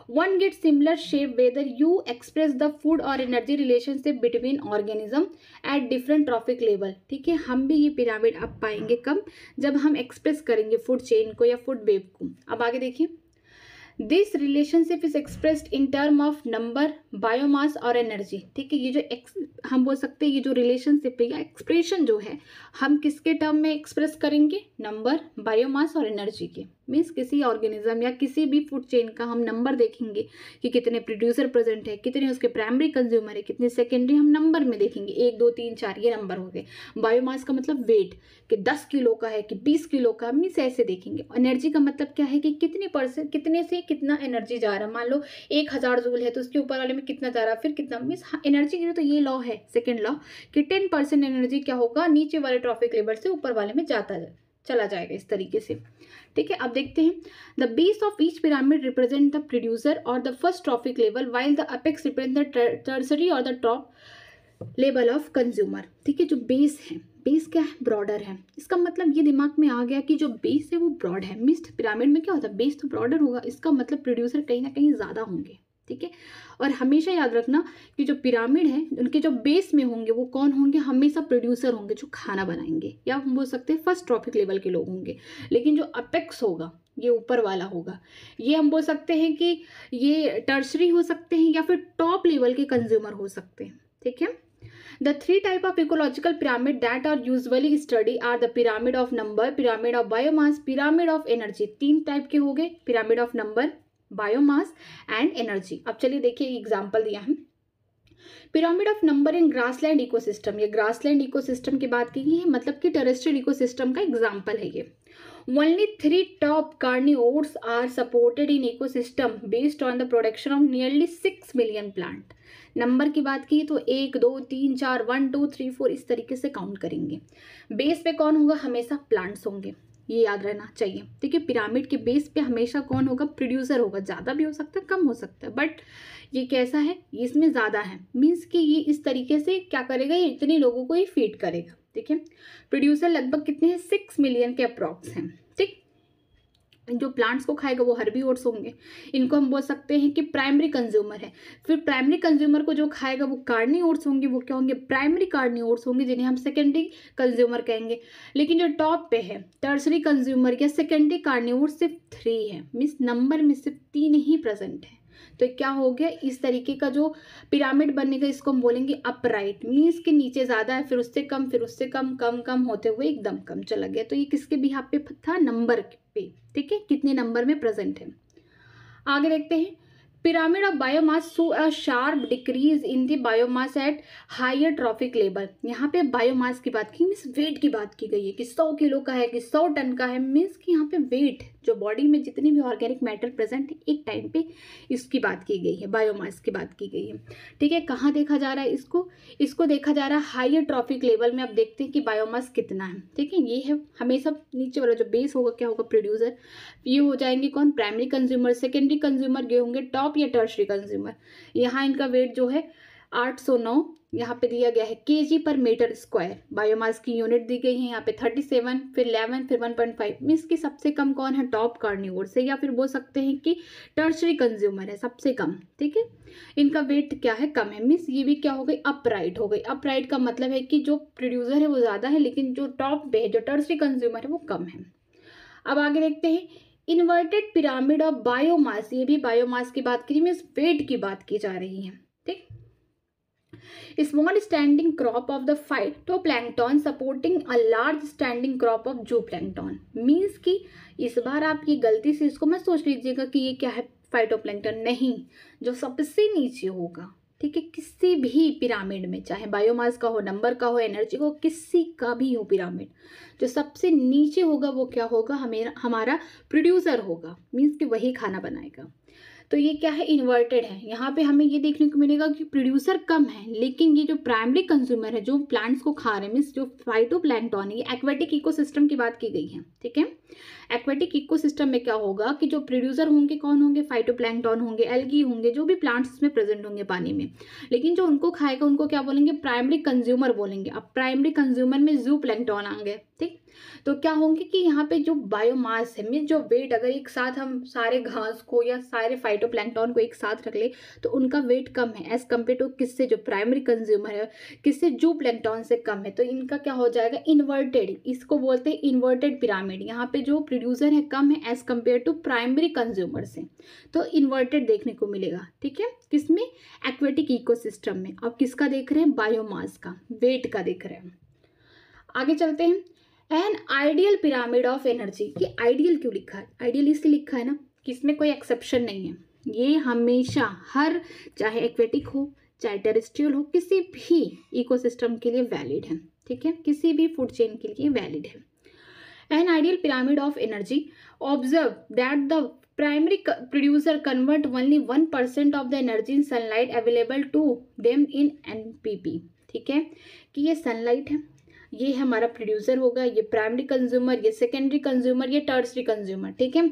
One gets similar shape whether you express the food or energy relationship between organism at different trophic level। ठीक है, हम भी ये पिरामिड अब पाएंगे कब, जब हम एक्सप्रेस करेंगे फूड चेन को या फूड वेब को। अब आगे देखिए, this relationship is expressed in term of number, biomass और एनर्जी। ठीक है, ये जो हम बोल सकते हैं ये जो रिलेशनशिप है या एक्सप्रेशन जो है, हम किसके टर्म में एक्सप्रेस करेंगे, नंबर, बायोमास और एनर्जी के। मीन्स किसी ऑर्गेनिज्म या किसी भी फूड चेन का हम नंबर देखेंगे कि कितने प्रोड्यूसर प्रेजेंट है, कितने उसके प्राइमरी कंज्यूमर है, कितने सेकेंडरी, हम नंबर में देखेंगे 1 2 3 4 ये नंबर हो गए। बायोमास का मतलब वेट, कि 10 किलो का है कि 20 किलो का, मीन्स ऐसे देखेंगे। एनर्जी का मतलब क्या है कि कितने परसेंट, कितने से कितना एनर्जी जा रहा है। मान लो 1000 जूल है तो उसके ऊपर वाले में कितना जा रहा है, फिर कितना, मीन्स एनर्जी के लिए तो ये लॉ है, सेकेंड लॉ, कि 10% एनर्जी क्या होगा, नीचे वाले ट्रॉफिक लेवल से ऊपर वाले में चला जाएगा इस तरीके से। ठीक है, अब देखते हैं, the base of each pyramid represent the producer और the first trophic level, while the apex represent the tertiary और the top level of consumer. ठीक है, जो बेस है, बेस क्या है, ब्रॉडर है। इसका मतलब ये दिमाग में आ गया कि जो बेस है वो ब्रॉड है। मीन्स पिरामिड में क्या होता है, बेस तो ब्रॉडर होगा, इसका मतलब प्रोड्यूसर कहीं ना कहीं ज़्यादा होंगे। ठीक है, और हमेशा याद रखना कि जो पिरामिड है उनके जो बेस में होंगे वो कौन होंगे, हमेशा प्रोड्यूसर होंगे जो खाना बनाएंगे, या हम बोल सकते हैं फर्स्ट ट्रॉफिक लेवल के लोग होंगे। लेकिन जो अपेक्स होगा, ये ऊपर वाला होगा, ये हम बोल सकते हैं कि ये टर्सरी हो सकते हैं या फिर टॉप लेवल के कंज्यूमर हो सकते हैं। ठीक है, The 3 type of ecological pyramid that are usually studied are the pyramid of number, pyramid of biomass, pyramid of energy। 3 type के हो गए, pyramid of number, biomass and energy। अब चलिए देखिए एग्जाम्पल दिया है, pyramid of number in grassland ecosystem. ये grassland ecosystem की बात की गई है, मतलब कि टेरेस्ट्रियल इकोसिस्टम का एग्जाम्पल है ये। Only 3 top carnivores are supported in ecosystem based on the production of nearly 6 million plant। Number की बात की तो 1 2 3 4 1 2 3 4 इस तरीके से काउंट करेंगे। बेस पे कौन होगा, हमेशा प्लांट्स होंगे, ये याद रहना चाहिए। ठीक है, पिरामिड के बेस पे हमेशा कौन होगा, प्रोड्यूसर होगा। ज़्यादा भी हो सकता है, कम हो सकता है, बट ये कैसा है, ये इसमें ज़्यादा है। मीन्स कि ये इस तरीके से क्या करेगा, ये इतने लोगों को ही फीड करेगा। ठीक है, प्रोड्यूसर लगभग कितने हैं, 6 मिलियन के अप्रॉक्स हैं। ठीक, जो प्लांट्स को खाएगा वो हर्बीवोर्स होंगे, इनको हम बोल सकते हैं कि प्राइमरी कंज्यूमर है। फिर प्राइमरी कंज्यूमर को जो खाएगा वो कार्निवोर्स होंगे, वो क्या होंगे, प्राइमरी कार्निवोर्स होंगे, जिन्हें हम सेकेंडरी कंज्यूमर कहेंगे। लेकिन जो टॉप पे है टर्सरी कंज्यूमर या सेकेंडरी कार्निवोर सिर्फ 3 है, मीन्स नंबर में सिर्फ 3 ही प्रेजेंट है। तो क्या हो गया, इस तरीके का जो पिरामिड बनेगा इसको हम बोलेंगे अपराइट। मीन्स के नीचे ज़्यादा है, फिर उससे कम, फिर उससे कम, कम कम होते हुए एकदम कम चला गया। तो ये किसके भी यहाँ पे था, नंबर पे। ठीक है, कितने नंबर में प्रेजेंट है। आगे देखते हैं, pyramid of biomass show a sharp decrease in the biomass at higher trophic level. यहाँ पे बायोमास की बात की, मीन्स वेट की बात की गई है कि 100 किलो का है कि 100 टन का है। मीन्स कि यहाँ पे वेट, जो बॉडी में जितनी भी ऑर्गेनिक मैटर प्रेजेंट है एक टाइम पे, इसकी बात की गई है, बायोमास की बात की गई है। ठीक है, कहाँ देखा जा रहा है इसको देखा जा रहा है हायर ट्रॉफिक लेवल में। अब देखते हैं कि बायोमास कितना है। ठीक है, ये है हमेशा नीचे वाला जो बेस होगा क्या होगा, प्रोड्यूसर। ये हो जाएंगे कौन, प्राइमरी कंज्यूमर, सेकेंडरी कंज्यूमर, ये होंगे टॉप या टर्सरी कंज्यूमर। यहाँ इनका वेट जो है 809 यहाँ पे दिया गया है केजी पर मीटर स्क्वायर। बायोमास की यूनिट दी गई है यहाँ पे 37, फिर 11, फिर 1.5। मीन्स की सबसे कम कौन है, टॉप कार्निवोर से, या फिर बोल सकते हैं कि टर्सरी कंज्यूमर है सबसे कम। ठीक है, इनका वेट क्या है, कम है। मीन्स ये भी क्या हो गई, अपराइट हो गई। अपराइट का मतलब है कि जो प्रोड्यूसर है वो ज़्यादा है, लेकिन जो टॉप पे है, जो टर्सरी कंज्यूमर है वो कम है। अब आगे देखते हैं, इन्वर्टेड पिरामिड ऑफ बायोमास। ये भी बायोमास की बात की, मीन्स वेट की बात की जा रही है। ठीक, small standing crop of the phytoplankton supporting a large standing crop of जूप्लैंक्टन। Means कि इस बार आप ये गलती से इसको मत सोच लीजिएगा कि ये क्या है, फाइटोप्लैंक्टन नहीं, जो सबसे नीचे होगा। ठीक है, किसी भी पिरामिड में, चाहे बायोमास का हो, नंबर का हो, एनर्जी को, किसी का भी हो पिरामिड, जो सबसे नीचे होगा वो क्या होगा, हमारा प्रोड्यूसर होगा। मीन्स कि वही खाना बनाएगा। तो ये क्या है, इन्वर्टेड है। यहाँ पे हमें ये देखने को मिलेगा कि प्रोड्यूसर कम है, लेकिन ये जो प्राइमरी कंज्यूमर है जो प्लांट्स को खा रहे हैं, मीन्स जो फाइटोप्लैंक्टन है, ये एक्वेटिक इकोसिस्टम की बात की गई है, ठीक है। एक्वेटिक इकोसिस्टम में क्या होगा कि जो प्रोड्यूसर होंगे कौन होंगे, फाइटोप्लैंक्टन होंगे, एल्गी होंगे, जो भी प्लांट्स में प्रेजेंट होंगे पानी में, लेकिन जो उनको खाएगा उनको क्या बोलेंगे, प्राइमरी कंज्यूमर बोलेंगे। अब प्राइमरी कंज्यूमर में जू प्लैंक्टन आ गए, ठीक। तो क्या होंगे कि यहाँ पे जो बायोमास है, मीन जो वेट, अगर एक साथ हम सारे घास को या सारे फाइटोप्लैंक्टन को एक साथ रख ले तो उनका वेट कम है एज कम्पेयर टू किससे, जो प्राइमरी कंज्यूमर है, किससे, जू प्लैंक्टन से कम है। तो इनका क्या हो जाएगा, इन्वर्टेड, इसको बोलते हैं इन्वर्टेड पिरामिड। यहाँ पे जो प्रोड्यूसर है कम है as compare to primary consumer से, तो इन्वर्टेड देखने को मिलेगा, ठीक है। किसमें, एक्वेटिक इकोसिस्टम में। अब किसका देख रहे हैं, बायोमास का, वेट का देख रहे हैं। आगे चलते हैं। N ideal pyramid of energy, ये आइडियल क्यों लिखा है, आइडियल इसलिए लिखा है ना कि इसमें कोई एक्सेप्शन नहीं है, ये हमेशा हर, चाहे एक्वेटिक हो चाहे टेरेस्ट्रियल हो, किसी भी इकोसिस्टम के लिए वैलिड है, ठीक है, किसी भी फूड चेन के लिए वैलिड है। An ideal pyramid of energy observe that the primary producer convert only 1% of the energy in sunlight available to them in NPP, ठीक है, कि ये सनलाइट है, ये हमारा प्रोड्यूसर होगा, ये प्राइमरी कंज्यूमर, ये सेकेंडरी कंज्यूमर, ये टर्सरी कंज्यूमर, ठीक है।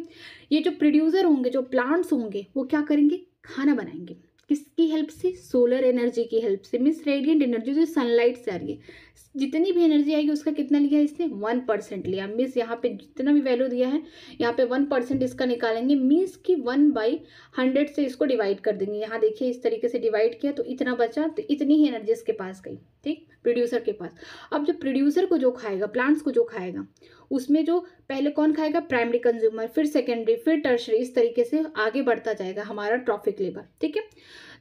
ये जो प्रोड्यूसर होंगे, जो प्लांट्स होंगे, वो क्या करेंगे, खाना बनाएंगे, किसकी हेल्प से, सोलर एनर्जी की हेल्प से, मीन्स रेडिएंट एनर्जी जो सनलाइट से आ रही है। जितनी भी एनर्जी आएगी उसका कितना लिया है इसने, 1% लिया, मीन्स यहाँ पे जितना भी वैल्यू दिया है यहाँ पे 1% इसका निकालेंगे, मीन्स कि 1/100 से इसको डिवाइड कर देंगे। यहाँ देखिए इस तरीके से डिवाइड किया तो इतना बचा, तो इतनी ही एनर्जी इसके पास गई, ठीक, प्रोड्यूसर के पास। अब जो प्रोड्यूसर को जो खाएगा, प्लांट्स को जो खाएगा, उसमें जो पहले कौन खाएगा, प्राइमरी कंज्यूमर, फिर सेकेंडरी, फिर टर्शरी, इस तरीके से आगे बढ़ता जाएगा हमारा ट्रॉफिक लेवल, ठीक है।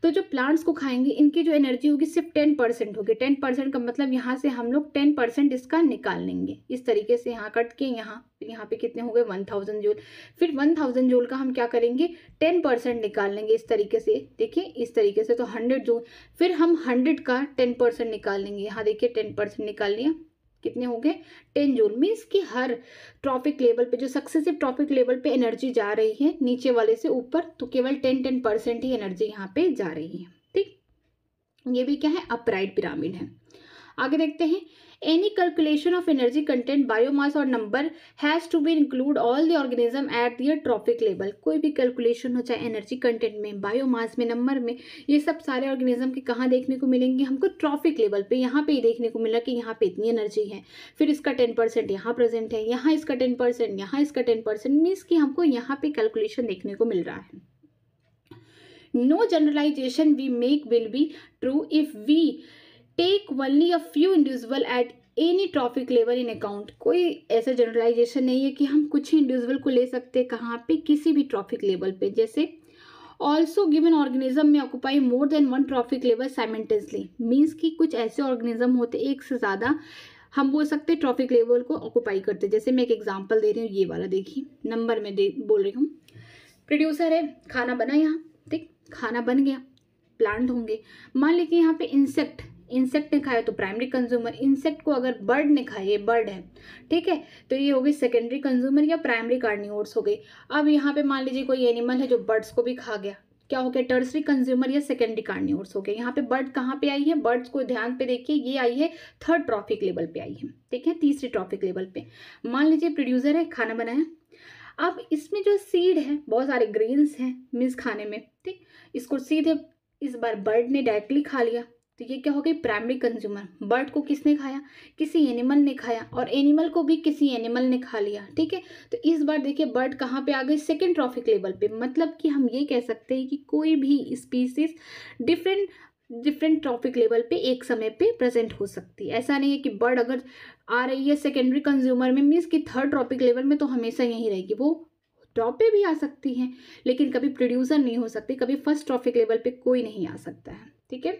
तो जो प्लांट्स को खाएंगे इनकी जो एनर्जी होगी सिर्फ 10% होगी। 10% का मतलब यहाँ से हम लोग 10% इसका निकाल लेंगे, इस तरीके से यहाँ कट के यहाँ पे कितने हो गए, 1000 जूल। फिर 1000 जूल का हम क्या करेंगे, 10% निकाल लेंगे इस तरीके से, देखिए इस तरीके से, तो 100 जूल। फिर हम 100 का 10% निकाल लेंगे, यहाँ देखिए 10% निकाल लिया, कितने हो गए, 10 जूल। मीन्स कि हर ट्रॉफिक लेवल पे, जो सक्सेसिव ट्रॉफिक लेवल पे एनर्जी जा रही है नीचे वाले से ऊपर, तो केवल 10% ही एनर्जी यहाँ पे जा रही है, ठीक। ये भी क्या है, अपराइट पिरामिड है। आगे देखते हैं। Any calculation of energy content, biomass और number has to be include all the organism at their trophic level. कोई भी कैलकुलेशन हो, चाहे एनर्जी कंटेंट में, बायोमास में, नंबर में, ये सब सारे ऑर्गेनिज्म के कहाँ देखने को मिलेंगे हमको, ट्रॉफिक लेवल पे। यहाँ पे ही देखने को मिला कि यहाँ पे इतनी एनर्जी है, फिर इसका 10% यहाँ प्रेजेंट है, यहाँ इसका 10%, यहाँ इसका 10%, मीन्स कि हमको यहाँ पे कैलकुलेशन देखने को मिल रहा है। No generalization we make will be true if we take only a few individual at any trophic level in account। कोई ऐसा जनरलाइजेशन नहीं है कि हम कुछ ही इंडिविजुअल को ले सकते, कहाँ पे, किसी भी ट्रॉफिक लेवल पे। जैसे ऑल्सो गिवन ऑर्गेनिज्म में occupy more than 1 trophic level simultaneously, means कि कुछ ऐसे ऑर्गेनिज्म होते एक से ज़्यादा, हम बोल सकते ट्रॉफिक लेवल को ऑक्यूपाई करते। जैसे मैं एक एग्जाम्पल दे रही हूँ, ये वाला देखिए, नंबर में बोल रही हूँ। प्रोड्यूसर है, खाना बना यहाँ, ठीक, खाना बन गया, प्लांट होंगे। मान लीजिए यहाँ पे इंसेक्ट ने खाया तो प्राइमरी कंज्यूमर, इंसेक्ट को अगर बर्ड ने खाया, ये बर्ड है, ठीक है, तो ये हो गई सेकेंडरी कंज्यूमर या प्राइमरी कार्निवोर्स हो गई। अब यहाँ पे मान लीजिए कोई एनिमल है जो बर्ड्स को भी खा गया, क्या हो गया, टर्सरी कंज्यूमर या सेकेंडरी कार्निवोर्स हो गए। यहाँ पे बर्ड कहाँ पे आई है, बर्ड्स को ध्यान पे देखिए, ये आई है 3rd ट्रॉफिक लेवल पे आई है, ठीक है, 3री ट्रॉफिक लेवल पे। मान लीजिए प्रोड्यूसर है, खाना बनाया, अब इसमें जो सीड है, बहुत सारे ग्रेन्स हैं मीन्स खाने में, ठीक, इसको सीधे इस बार बर्ड ने डायरेक्टली खा लिया, तो ये क्या हो गई, प्राइमरी कंज्यूमर। बर्ड को किसने खाया, किसी एनिमल ने खाया, और एनिमल को भी किसी एनिमल ने खा लिया, ठीक है। तो इस बार देखिए बर्ड कहाँ पे आ गई, 2nd ट्रॉफिक लेवल पे। मतलब कि हम ये कह सकते हैं कि कोई भी स्पीसीज डिफरेंट ट्रॉफिक लेवल पे एक समय पे प्रेजेंट हो सकती है। ऐसा नहीं है कि बर्ड अगर आ रही है सेकेंडरी कंज्यूमर में, मीन्स कि 3rd ट्रॉफिक लेवल में तो हमेशा यहीं रहेगी, वो टॉप पे भी आ सकती हैं, लेकिन कभी प्रोड्यूसर नहीं हो सकती, कभी 1st ट्रॉफिक लेवल पे कोई नहीं आ सकता है, ठीक है।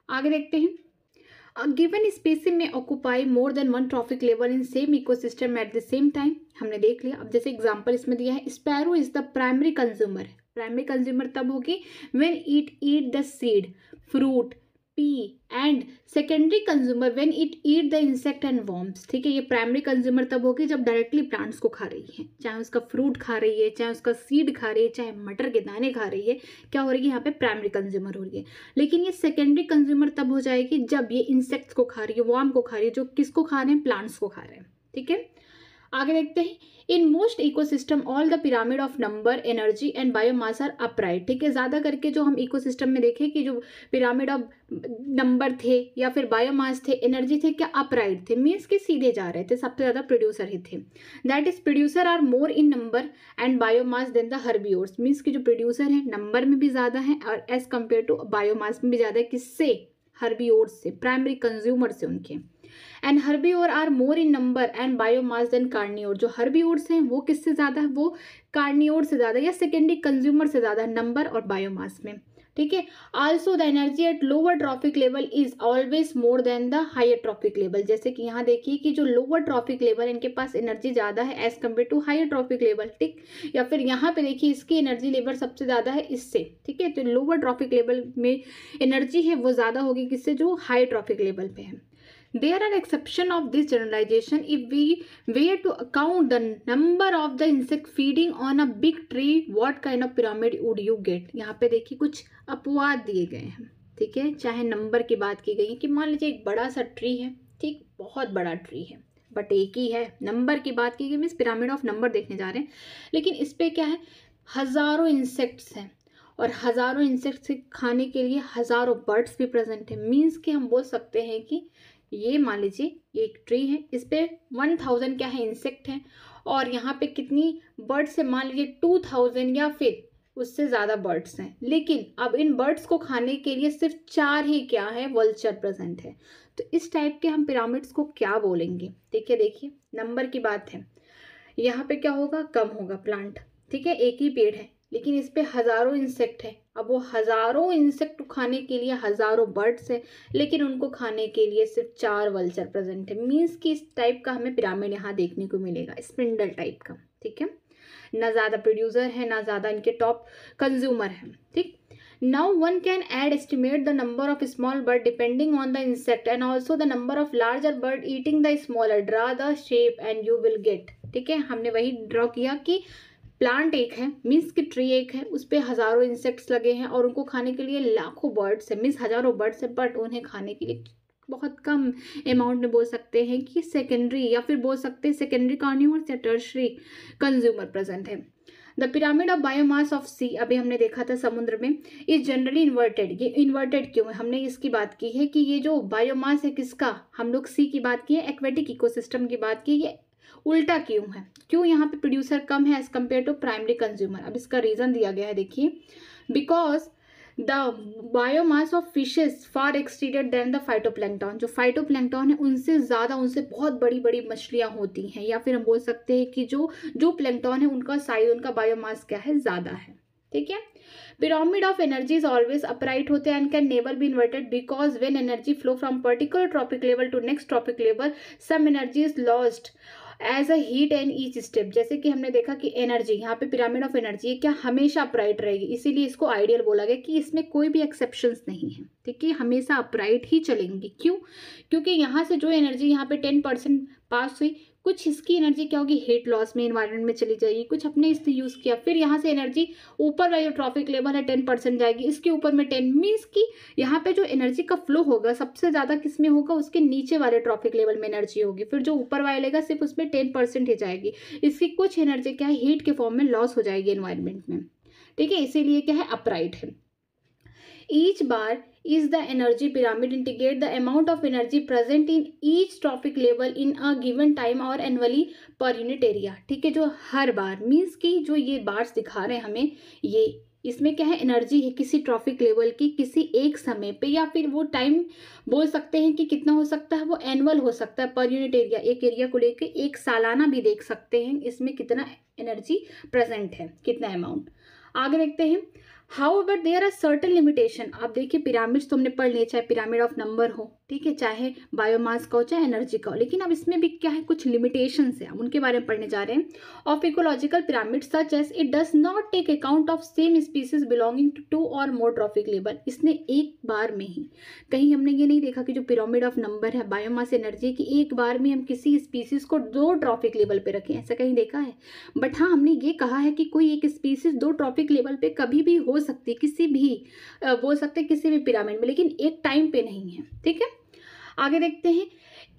आगे देखते हैं। गिवन स्पेसिस में occupy more than 1 trophic level in same ecosystem at the same time, हमने देख लिया। अब जैसे एग्जांपल इसमें दिया है, sparrow is the primary consumer. Primary consumer तब होगी when it eat the seed, fruit, P and secondary consumer when it eat the insect and worms. ठीक है, ये प्राइमरी कंज्यूमर तब होगी जब डायरेक्टली प्लांट्स को खा रही है, चाहे उसका फ्रूट खा रही है, चाहे उसका सीड खा रही है, चाहे मटर के दाने खा रही है, क्या हो रही है यहाँ पे प्राइमरी कंज्यूमर हो रही है। लेकिन ये सेकेंडरी कंज्यूमर तब हो जाएगी जब ये इंसेक्ट्स को खा रही है, वर्म को खा रही है, जो किसको खा रहे हैं, प्लांट्स को खा रहे हैं। ठीक है, आगे देखते हैं। In most ecosystem all the pyramid of number, energy and biomass are upright. ठीक है, ज़्यादा करके जो हम इकोसिस्टम में देखें कि जो पिरामिड ऑफ नंबर थे या फिर बायोमास थे, एनर्जी थे, क्या अपराइट थे, मीन्स कि सीधे जा रहे थे, सबसे ज़्यादा प्रोड्यूसर ही थे। That is producer are more in number and biomass than the herbivores. Means कि जो प्रोड्यूसर है नंबर में भी ज़्यादा है और एज कम्पेयर टू बायोमास में भी ज़्यादा है। किससे, हर्बिवोर्स से, प्राइमरी कंज्यूमर से उनके। And herbivore are more in number and biomass than carnivore. जो हर्बीओर्स हैं वो किससे ज़्यादा है, वो कार्नियोर से ज़्यादा या सेकेंडरी कंज्यूमर से ज़्यादा नंबर और बायोमास में। ठीक है, also the energy at lower trophic level is always more than the higher trophic level. जैसे कि यहाँ देखिए कि जो लोअर ट्रॉफिक लेवल इनके पास एनर्जी ज़्यादा है as compare to higher trophic level. ठीक, या फिर यहाँ पे देखिए इसकी एनर्जी लेवल सबसे ज़्यादा है इससे। ठीक है, तो लोअर ट्रॉफिक लेवल में एनर्जी है वो ज़्यादा होगी किससे, जो हाई ट्रॉफिक लेवल पे है। There are exception of this generalization if we were to account the number of the insect feeding on a big tree, what kind of pyramid would you get? यहाँ पे देखिए कुछ अपवाद दिए गए हैं। ठीक है, चाहे नंबर की बात की गई है कि मान लीजिए एक बड़ा सा ट्री है, ठीक, बहुत बड़ा ट्री है बट एक ही है। नंबर की बात की गई, मीन्स पिरामिड ऑफ नंबर देखने जा रहे हैं, लेकिन इस पे क्या है, हज़ारों इंसेक्ट्स हैं और हज़ारों इंसेक्ट्स खाने के लिए हज़ारों बर्ड्स भी प्रेजेंट है। मीन्स कि हम बोल सकते हैं कि ये मान लीजिए ये एक ट्री है, इस पे 1000 क्या है, इंसेक्ट है, और यहाँ पे कितनी बर्ड्स है, मान लीजिए 2000 या फिर उससे ज़्यादा बर्ड्स हैं। लेकिन अब इन बर्ड्स को खाने के लिए सिर्फ 4 ही क्या है, वल्चर प्रेजेंट है। तो इस टाइप के हम पिरामिड्स को क्या बोलेंगे। देखिए नंबर की बात है, यहाँ पे क्या होगा, कम होगा प्लांट। ठीक है, एक ही पेड़ है लेकिन इस पे हज़ारों इंसेक्ट है। अब वो हज़ारों इंसेक्ट खाने के लिए हज़ारों बर्ड्स है, लेकिन उनको खाने के लिए सिर्फ 4 वल्चर प्रेजेंट है। मीन्स कि इस टाइप का हमें पिरामिड यहाँ देखने को मिलेगा, स्पिंडल टाइप का। ठीक है, ना ज़्यादा प्रोड्यूसर है ना ज़्यादा इनके टॉप कंज्यूमर है। ठीक, now one can estimate the number of small bird depending on the insect and also the number of larger bird eating the smaller. Draw the shape and you will get। ठीक है, हमने वही draw किया कि plant एक है, means की tree एक है, उस पर हज़ारों इंसेक्ट्स लगे हैं और उनको खाने के लिए लाखों बर्ड्स है, मीन्स हज़ारों बर्ड्स है, बट उन्हें खाने के लिए बहुत कम अमाउंट में बोल सकते हैं कि सेकेंडरी या फिर बोल सकते हैं सेकेंडरी कार्निवोर्स या टर्शरी कंज्यूमर प्रेजेंट है। The pyramid of biomass of sea, अभी हमने देखा था समुद्र में, इज जनरली इन्वर्टेड। ये इन्वर्टेड क्यों है, हमने इसकी बात की है कि ये जो बायोमास है किसका, हम लोग सी की बात की है, एक्वेटिक इकोसिस्टम की बात की, ये उल्टा क्यों है, क्यों यहाँ पे प्रोड्यूसर कम है as compare to primary consumer. अब इसका रीज़न दिया गया है, देखिए, because the biomass of fishes far exceeded than the phytoplankton. जो फाइटोप्लैंक्टन है उनसे ज़्यादा, उनसे बहुत बड़ी बड़ी मछलियाँ होती हैं, या फिर हम बोल सकते हैं कि जो प्लैंक्टन है उनका साइज, उनका बायोमास क्या है, ज़्यादा है। ठीक है, pyramid of energy is always upright होते हैं and can never be inverted because when energy flow from particular trophic level to next trophic level some energy is lost as a heat and each step. जैसे कि हमने देखा कि energy, यहाँ पे pyramid of energy क्या हमेशा upright रहेगी, इसीलिए इसको आइडियल बोला गया कि इसमें कोई भी एक्सेप्शंस नहीं है। ठीक है, हमेशा अपराइट ही चलेंगी। क्यों, क्योंकि यहाँ से जो एनर्जी यहाँ पे 10% पास हुई, कुछ इसकी एनर्जी क्या होगी, हीट लॉस में, इन्वायरमेंट में चली जाएगी, कुछ अपने इससे यूज़ किया, फिर यहाँ से एनर्जी ऊपर वाली जो ट्रॉफिक लेवल है 10% जाएगी, इसके ऊपर में 10, मीन्स कि यहाँ पे जो एनर्जी का फ्लो होगा सबसे ज़्यादा किस में होगा, उसके नीचे वाले ट्रॉफिक लेवल में एनर्जी होगी, फिर जो ऊपर वाले लेगा सिर्फ उसमें 10% ही जाएगी, इसकी कुछ एनर्जी क्या है, हीट के फॉर्म में लॉस हो जाएगी एनवायरमेंट में। ठीक है, इसीलिए क्या है, अपराइट है। Each bar is the energy pyramid indicate the amount of energy present in each trophic level in a given time or annually per unit area। ठीक है, जो हर बार मीन्स कि जो ये बार्स दिखा रहे हैं हमें, ये इसमें क्या है, एनर्जी है किसी ट्रॉफिक लेवल की किसी एक समय पे, या फिर वो टाइम बोल सकते हैं कि कितना हो सकता है, वो एनुअल हो सकता है, पर यूनिट एरिया, एक एरिया को लेके एक सालाना भी देख सकते हैं इसमें कितना एनर्जी प्रेजेंट है, कितना अमाउंट। आगे देखते हैं, however there are certain limitation. आप देखिए पिरामिड्स तो हमने पढ़ लिए, चाहे पिरामिड ऑफ नंबर हो, ठीक है, चाहे बायोमास का हो, चाहे एनर्जी का हो, लेकिन अब इसमें भी क्या है, कुछ लिमिटेशंस है, हम उनके बारे में पढ़ने जा रहे हैं। Of ecological pyramid such as it does not take account of same species belonging to two और मोर ट्रॉफिक लेवल। इसने एक बार में ही, कहीं हमने ये नहीं देखा कि जो पिरामिड ऑफ नंबर है, बायोमास, एनर्जी की, एक बार में हम किसी स्पीसीज को 2 ट्रॉफिक लेवल पे रखें, ऐसा कहीं देखा है? बट हाँ, हमने ये कहा है कि कोई एक स्पीसीज 2 ट्रॉफिक लेवल पे कभी भी हो सकती है, किसी भी बोल सकते हैं किसी भी पिरामिड में, लेकिन एक टाइम पे नहीं है, ठीक है। आगे देखते हैं।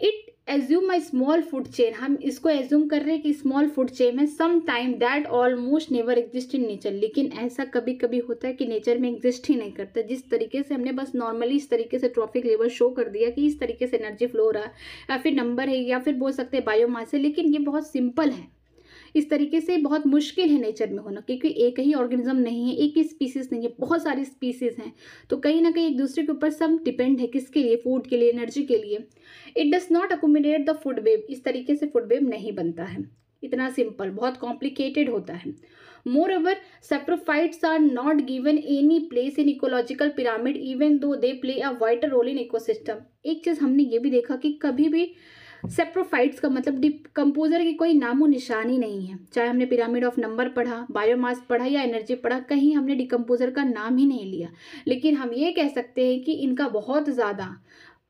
It assume a small food chain. हम इसको एज्यूम कर रहे हैं कि स्मॉल फूड चेन है some time that almost never exist in nature. लेकिन ऐसा कभी कभी होता है कि नेचर में एग्जिस्ट ही नहीं करता। जिस तरीके से हमने बस नॉर्मली इस तरीके से ट्रॉफिक लेवल शो कर दिया कि इस तरीके से एनर्जी फ्लो हो रहा है, या फिर नंबर है, या फिर बोल सकते हैं बायोमास है, लेकिन ये बहुत सिंपल है। इस तरीके से बहुत मुश्किल है नेचर में होना, क्योंकि एक ही ऑर्गेनिज्म नहीं है, एक ही स्पीसीज नहीं है, बहुत सारी स्पीसीज हैं, तो कहीं ना कहीं एक दूसरे के ऊपर सब डिपेंड है। किसके लिए? फूड के लिए, एनर्जी के लिए। It does not accommodate the food web. इस तरीके से फूड वेव नहीं बनता है, इतना सिंपल, बहुत कॉम्प्लिकेटेड होता है। Moreover, saprophytes are not given any place in ecological pyramid even though they play a vital role in ecosystem। एक चीज हमने ये भी देखा कि कभी भी सेप्रोफाइट्स का मतलब डिकम्पोजर की कोई नामो निशानी नहीं है। चाहे हमने पिरामिड ऑफ नंबर पढ़ा, बायोमास पढ़ा या एनर्जी पढ़ा, कहीं हमने डिकम्पोजर का नाम ही नहीं लिया। लेकिन हम ये कह सकते हैं कि इनका बहुत ज़्यादा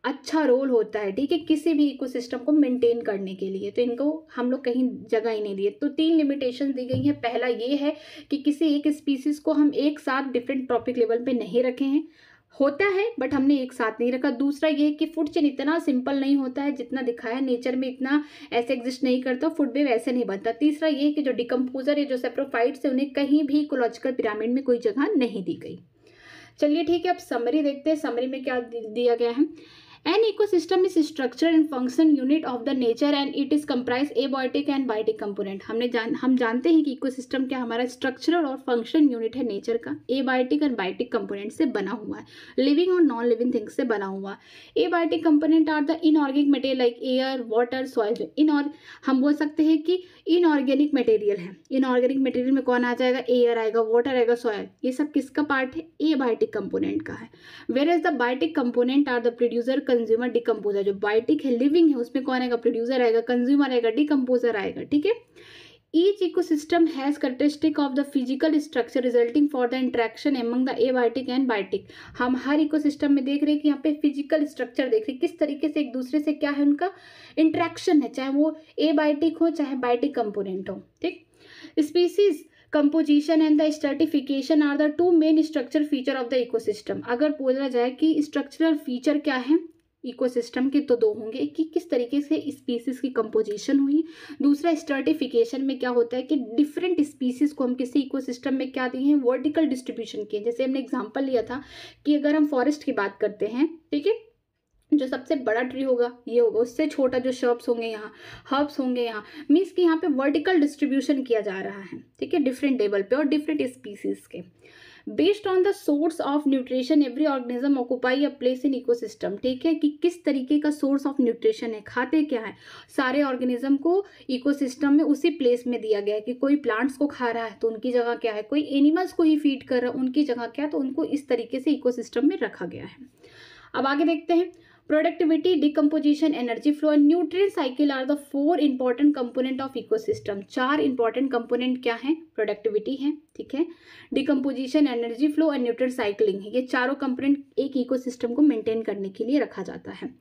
अच्छा रोल होता है, ठीक है, किसी भी इकोसिस्टम को मेंटेन करने के लिए। तो इनको हम लोग कहीं जगह ही नहीं दिए। तो 3 लिमिटेशन दी गई हैं। पहला ये है कि किसी एक स्पीसीज को हम एक साथ डिफरेंट ट्रॉपिक लेवल पे नहीं रखे हैं, होता है बट हमने एक साथ नहीं रखा। दूसरा ये कि फूड चेन इतना सिंपल नहीं होता है जितना दिखाया, नेचर में इतना ऐसे एग्जिस्ट नहीं करता, फूड वेव ऐसे नहीं बनता। तीसरा ये कि जो डिकम्पोजर है, जो सेप्रोफाइट्स है, उन्हें कहीं भी इकोलॉजिकल पिरामिड में कोई जगह नहीं दी गई। चलिए ठीक है, अब समरी देखते हैं। समरी में क्या दिया गया है। An ecosystem is structure and function unit of the nature and it is comprised abiotic and biotic component। हम जानते हैं कि इकोसिस्टम क्या हमारा स्ट्रक्चरल और फंक्शन यूनिट है नेचर का, एबायोटिक और बायोटिक कंपोनेंट से बना हुआ है, लिविंग और नॉन लिविंग थिंग्स से बना हुआ है। Abiotic component are the inorganic material like air, water, soil. हम बोल सकते हैं कि इनऑर्गेनिक मटेरियल है। इनऑर्गेनिक मटेरियल में कौन आ जाएगा? एयर आएगा, वाटर आएगा, सॉइल। ये सब किसका पार्ट है? एबायोटिक कंपोनेंट का है। Whereas the biotic component are the producer, consumer, decomposer. जो बायोटिक है, लिविंग है, उसमें कौन आएगा? प्रोड्यूसर आएगा, कंज्यूमर आएगा, डिकम्पोजर आएगा, ठीक है। Each ecosystem has characteristic of the physical structure resulting for the interaction among the abiotic and biotic. हम हर इकोसिस्टम में देख रहे हैं कि यहाँ पे फिजिकल स्ट्रक्चर देख रहे हैं, किस तरीके से एक दूसरे से क्या है उनका इंटरेक्शन है, चाहे वो एबायोटिक हो चाहे बायोटिक कंपोनेंट हो, ठीक। Species composition and the stratification are the 2 main structure feature of the ecosystem. अगर बोला जाए कि स्ट्रक्चरल फीचर क्या है इकोसिस्टम के, तो 2 होंगे कि किस तरीके से स्पीसीज की कंपोजिशन हुई। दूसरा स्ट्रेटिफिकेशन में क्या होता है कि डिफरेंट स्पीसीज को हम किसी इकोसिस्टम में क्या दिए हैं? वर्टिकल डिस्ट्रीब्यूशन किए। जैसे हमने एग्जांपल लिया था कि अगर हम फॉरेस्ट की बात करते हैं, ठीक है, जो सबसे बड़ा ट्री होगा ये होगा, उससे छोटा जो शर्ब्स होंगे यहाँ, हर्ब्स होंगे यहाँ, मीन्स कि यहाँ पे वर्टिकल डिस्ट्रीब्यूशन किया जा रहा है, ठीक है, डिफरेंट लेवल पे और डिफरेंट स्पीसीज के। Based on the source of nutrition every organism occupy a place in ecosystem, ठीक है, कि किस तरीके का सोर्स ऑफ न्यूट्रिशन है, खाते क्या है, सारे ऑर्गेनिज्म को इकोसिस्टम में उसी प्लेस में दिया गया है कि कोई प्लांट्स को खा रहा है तो उनकी जगह क्या है, कोई एनिमल्स को ही फीड कर रहा है उनकी जगह क्या है, तो उनको इस तरीके से इकोसिस्टम में रखा गया है। अब आगे देखते हैं। Productivity, decomposition, energy flow and nutrient cycle are the 4 important component of ecosystem. 4 important component क्या है? प्रोडक्टिविटी है, ठीक है, decomposition, energy flow and nutrient cycling है। ये चारों कंपोनेंट एक इकोसिस्टम को मेंटेन करने के लिए रखा जाता है।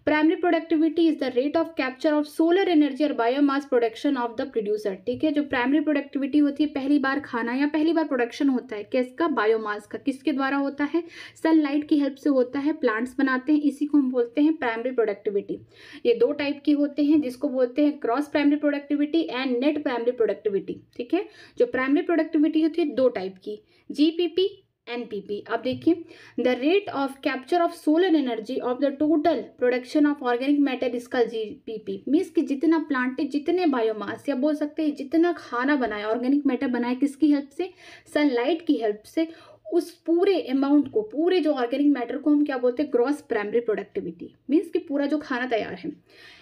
Primary productivity is the rate of capture of solar energy और biomass production of the producer, ठीक है। जो प्राइमरी प्रोडक्टिविटी होती है, पहली बार खाना या पहली बार प्रोडक्शन होता है किसका? बायोमास का। किसके द्वारा होता है? सनलाइट की हेल्प से होता है, प्लांट्स बनाते हैं, इसी को हम बोलते हैं प्राइमरी प्रोडक्टिविटी। ये 2 टाइप के होते हैं, जिसको बोलते हैं cross primary productivity and net primary productivity, ठीक है। जो प्राइमरी प्रोडक्टिविटी होती है 2 टाइप की, जीपीपी, एनपीपी। अब देखिए, the rate of capture of solar energy of the total production of organic matter इसका जीपीपी, मीन्स कि जितना प्लांट है, जितने बायोमास या बोल सकते हैं जितना खाना बनाया, ऑर्गेनिक मैटर बनाया, किसकी हेल्प से? सनलाइट की हेल्प से, उस पूरे अमाउंट को, पूरे जो ऑर्गेनिक मैटर को हम क्या बोलते हैं, ग्रॉस प्राइमरी प्रोडक्टिविटी, मीन्स कि पूरा जो खाना तैयार है।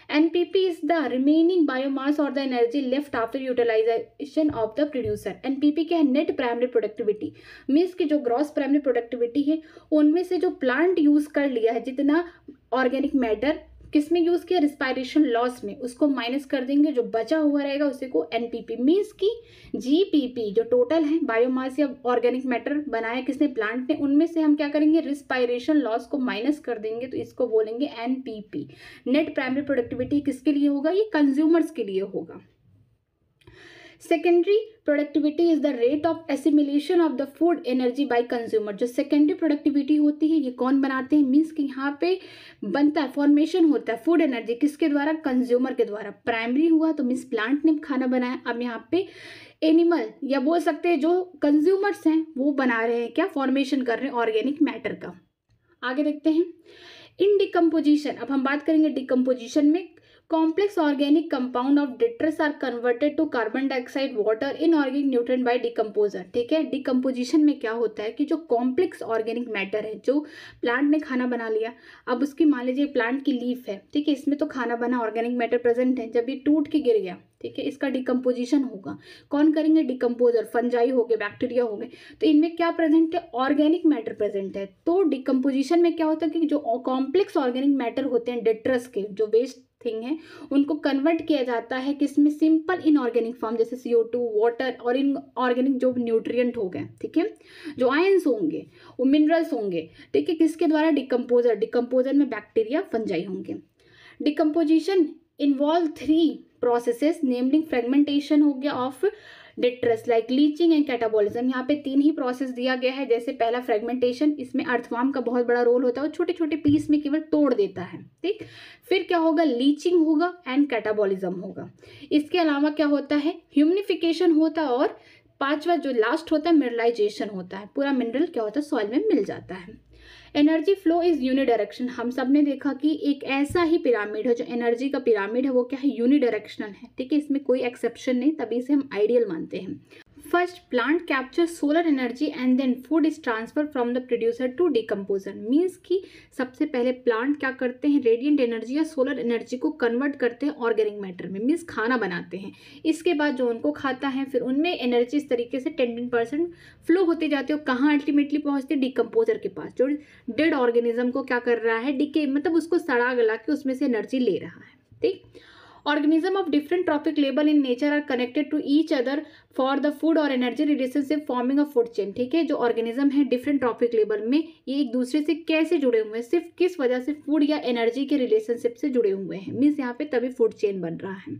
NPP is the remaining biomass और the energy left after utilization of the producer. NPP क्या है, नेट प्राइमरी प्रोडक्टिविटी, मीन्स कि जो ग्रॉस प्राइमरी प्रोडक्टिविटी है उनमें से जो प्लांट यूज कर लिया है, जितना ऑर्गेनिक मैटर किस में यूज किया, रिस्पायरेशन लॉस में, उसको माइनस कर देंगे, जो बचा हुआ रहेगा उसी को एनपीपी, मीन्स की जीपीपी जो टोटल है बायोमास या ऑर्गेनिक मैटर बनाया किसने, प्लांट ने, उनमें से हम क्या करेंगे, रिस्पायरेशन लॉस को माइनस कर देंगे, तो इसको बोलेंगे एनपीपी। नेट प्राइमरी प्रोडक्टिविटी किसके लिए होगा, ये कंज्यूमर्स के लिए होगा। Secondary productivity is the rate of assimilation of the food energy by consumer. जो सेकेंडरी प्रोडक्टिविटी होती है ये कौन बनाते हैं, मीन्स कि यहाँ पे बनता है, फॉर्मेशन होता है फूड एनर्जी किसके द्वारा, कंज्यूमर के द्वारा। प्राइमरी हुआ तो मीन्स प्लांट ने खाना बनाया, अब यहाँ पे एनिमल या बोल सकते हैं जो कंज्यूमर्स हैं वो बना रहे हैं, क्या फॉर्मेशन कर रहे हैं ऑर्गेनिक मैटर का। आगे देखते हैं इन डिकम्पोजिशन। अब हम बात करेंगे डिकम्पोजिशन में। Complex organic compound of detritus are converted to carbon dioxide, water, inorganic nutrient by decomposer. ठीक है, डिकम्पोजिशन में क्या होता है कि जो कॉम्प्लेक्स ऑर्गेनिक मैटर है, जो प्लांट ने खाना बना लिया, अब उसकी मान लीजिए प्लांट की लीफ है, ठीक है, इसमें तो खाना बना ऑर्गेनिक मैटर प्रेजेंट है, जब ये टूट के गिर गया, ठीक है, इसका डिकम्पोजिशन होगा, कौन करेंगे, डिकम्पोजर, फंजाई हो गए, बैक्टीरिया हो गए, तो इनमें क्या प्रेजेंट है, ऑर्गेनिक मैटर प्रेजेंट है। तो डिकम्पोजिशन में क्या होता है कि जो कॉम्प्लेक्स ऑर्गेनिक मैटर होते हैं डिट्रस के, जो वेस्ट थिंग है, उनको कन्वर्ट किया जाता है किसमें, सिंपल इनऑर्गेनिक फॉर्म, जैसे CO2, वाटर और इनऑर्गेनिक जो न्यूट्रिएंट हो गए, ठीक है, जो आयंस होंगे, वो मिनरल्स होंगे, ठीक है, किसके द्वारा, डिकम्पोजर। डिकम्पोजर में बैक्टीरिया, फंजाई होंगे। Decomposition involve 3 processes, namely fragmentation हो गया of detritus like leaching and catabolism. यहाँ पे 3 ही प्रोसेस दिया गया है। जैसे पहला फ्रेगमेंटेशन, इसमें अर्थवर्म का बहुत बड़ा रोल होता है, वो छोटे छोटे पीस में केवल तोड़ देता है, ठीक। फिर क्या होगा, लीचिंग होगा एंड कैटाबॉलिज्म होगा। इसके अलावा क्या होता है, ह्यूमिनिफिकेशन होता है, और 5वां जो लास्ट होता है मिनरलाइजेशन होता है, पूरा मिनरल क्या होता है, सॉइल में मिल जाता है। Energy flow is unidirection. हम सब ने देखा कि एक ऐसा ही पिरामिड है, जो एनर्जी का पिरामिड है वो क्या है, यूनिडायरेक्शनल है, ठीक है, इसमें कोई एक्सेप्शन नहीं, तभी इसे हम आइडियल मानते हैं। First, plant capture solar energy and then food is transfer from the producer to decomposer. Means कि सबसे पहले प्लांट क्या करते हैं, रेडिएंट एनर्जी या सोलर एनर्जी को कन्वर्ट करते हैं ऑर्गेनिक मैटर में, मीन्स खाना बनाते हैं। इसके बाद जो उनको खाता है, फिर उनमें एनर्जी इस तरीके से 10% फ्लो होते जाते हो, कहाँ अल्टीमेटली पहुँचते हैं, डिकम्पोजर के पास, जो डेड ऑर्गेनिज्म को क्या कर रहा है, डिके, मतलब उसको सड़ा गला के उसमें से एनर्जी ले रहा है, ठीक। Organism of different trophic level in nature are connected to each other for the food और energy relationship forming a food chain। ठीक है, जो ऑर्गेनिज्म है डिफरेंट ट्रॉफिक लेवल में, ये एक दूसरे से कैसे जुड़े हुए हैं, सिर्फ किस वजह से, फूड या एनर्जी के रिलेशनशिप से जुड़े हुए हैं, मीन्स यहाँ पे तभी फूड चेन बन रहा है।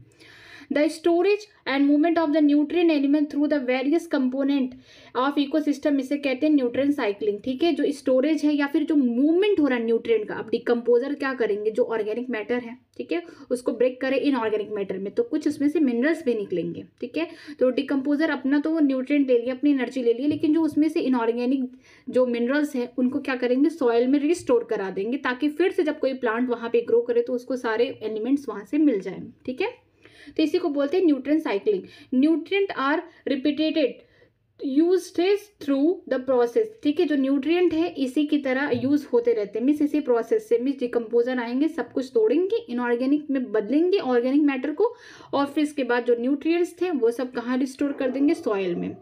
The storage and movement of the nutrient element through the various component of ecosystem, इसे कहते हैं न्यूट्रिएंट साइक्लिंग। ठीक है, जो स्टोरेज है या फिर जो मूवमेंट हो रहा है न्यूट्रिएंट का, अब डिकम्पोजर क्या करेंगे, जो ऑर्गेनिक मैटर है, ठीक है, उसको ब्रेक करें इनऑर्गेनिक मैटर में, तो कुछ उसमें से मिनरल्स भी निकलेंगे, ठीक है। तो डिकम्पोजर अपना तो न्यूट्रिएंट ले लिया, अपनी एनर्जी ले ली, लेकिन जो उसमें से इनऑर्गेनिक जो मिनरल्स हैं उनको क्या करेंगे, सॉइल में रिस्टोर करा देंगे, ताकि फिर से जब कोई प्लांट वहाँ पे ग्रो करे तो उसको सारे एलिमेंट्स वहाँ से मिल जाए, ठीक है। तो इसी को बोलते हैं nutrient cycling. Nutrient are repeated used through the process. ठीक है, जो न्यूट्रिएंट है इसी की तरह यूज होते रहते हैं, मीन्स इसी प्रोसेस से, मीन्स डिकम्पोजर आएंगे, सब कुछ तोड़ेंगे, इनऑर्गेनिक में बदलेंगे ऑर्गेनिक मैटर को, और फिर इसके बाद जो न्यूट्रिएंट्स थे वो सब कहाँ रिस्टोर कर देंगे, सॉइल में।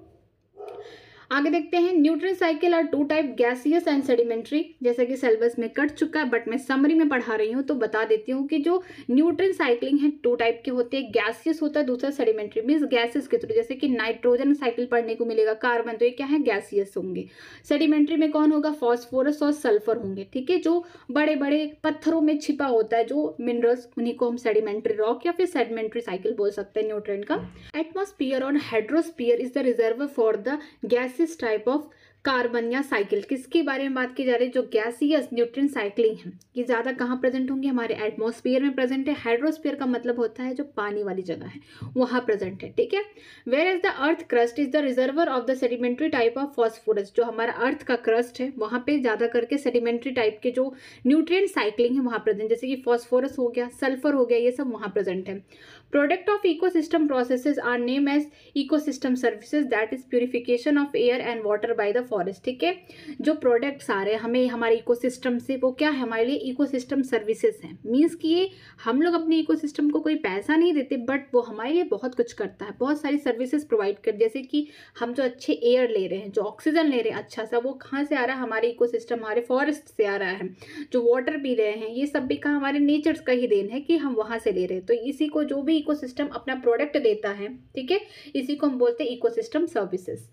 आगे देखते हैं, nutrient cycle are 2 type, gaseous and sedimentary. जैसा कि सिलेबस में कट चुका है, बट मैं समरी में पढ़ा रही हूँ तो बता देती हूँ कि जो न्यूट्रिएंट साइक्लिंग है 2 टाइप के होते हैं, गैसियस होता है, दूसरा सेडिमेंट्री, मीन्स गैसेस के थ्रू, जैसे कि नाइट्रोजन साइकिल पढ़ने को मिलेगा, कार्बन, तो ये क्या है, गैसियस होंगे। सेडिमेंट्री में कौन होगा, फॉस्फोरस और सल्फर होंगे, ठीक है, जो बड़े बड़े पत्थरों में छिपा होता है जो मिनरल्स, उन्हीं को हम सेडिमेंट्री रॉक या फिर सेडिमेंट्री साइकिल बोल सकते हैं न्यूट्रिएंट का। एटमॉस्फेयर और hydrosphere is the reservoir for the gaseous type of carbon या साइकिल। किसके बारे में बात की जा रही है, जो गैसियस न्यूट्रिएंट साइक्लिंग है, ये ज्यादा कहाँ प्रेजेंट होंगे, हमारे एटमॉस्फेयर में प्रेजेंट है। हाइड्रोस्फीयर का मतलब होता है जो पानी वाली जगह है वहां प्रेजेंट है, ठीक है। Whereas the earth crust is the reservoir of the sedimentary type of phosphorus. जो हमारा अर्थ का क्रस्ट है वहां पे ज्यादा करके सेडिमेंट्री टाइप के जो न्यूट्रिएंट साइक्लिंग है वहां प्रेजेंट, जैसे कि फॉस्फोरस हो गया, सल्फर हो गया, ये सब वहां प्रेजेंट है। Product of ecosystem processes are name as ecosystem services, that is purification of air and water by the forest, ठीक है। जो प्रोडक्ट्स आ रहे हैं हमें हमारे इकोसिस्टम से, वो क्या है हमारे लिए इकोसिस्टम सर्विसेज हैं। मीन्स कि ये हम लोग अपने इकोसिस्टम को कोई पैसा नहीं देते, बट वो हमारे लिए बहुत कुछ करता है, बहुत सारी सर्विसेज प्रोवाइड कर। जैसे कि हम जो अच्छे एयर ले रहे हैं, जो ऑक्सीजन ले रहे हैं अच्छा सा, वो कहाँ से आ रहा है, हमारे इकोसिस्टम, हमारे फॉरेस्ट से आ रहा है। जो वाटर पी रहे हैं, ये सब भी कहाँ, हमारे नेचर्स का ही देन है कि हम वहाँ से ले रहे हैं। तो इसी को जो भी इकोसिस्टम अपना प्रोडक्ट देता है, ठीक है, इसी को हम बोलते हैं इकोसिस्टम सर्विसेज।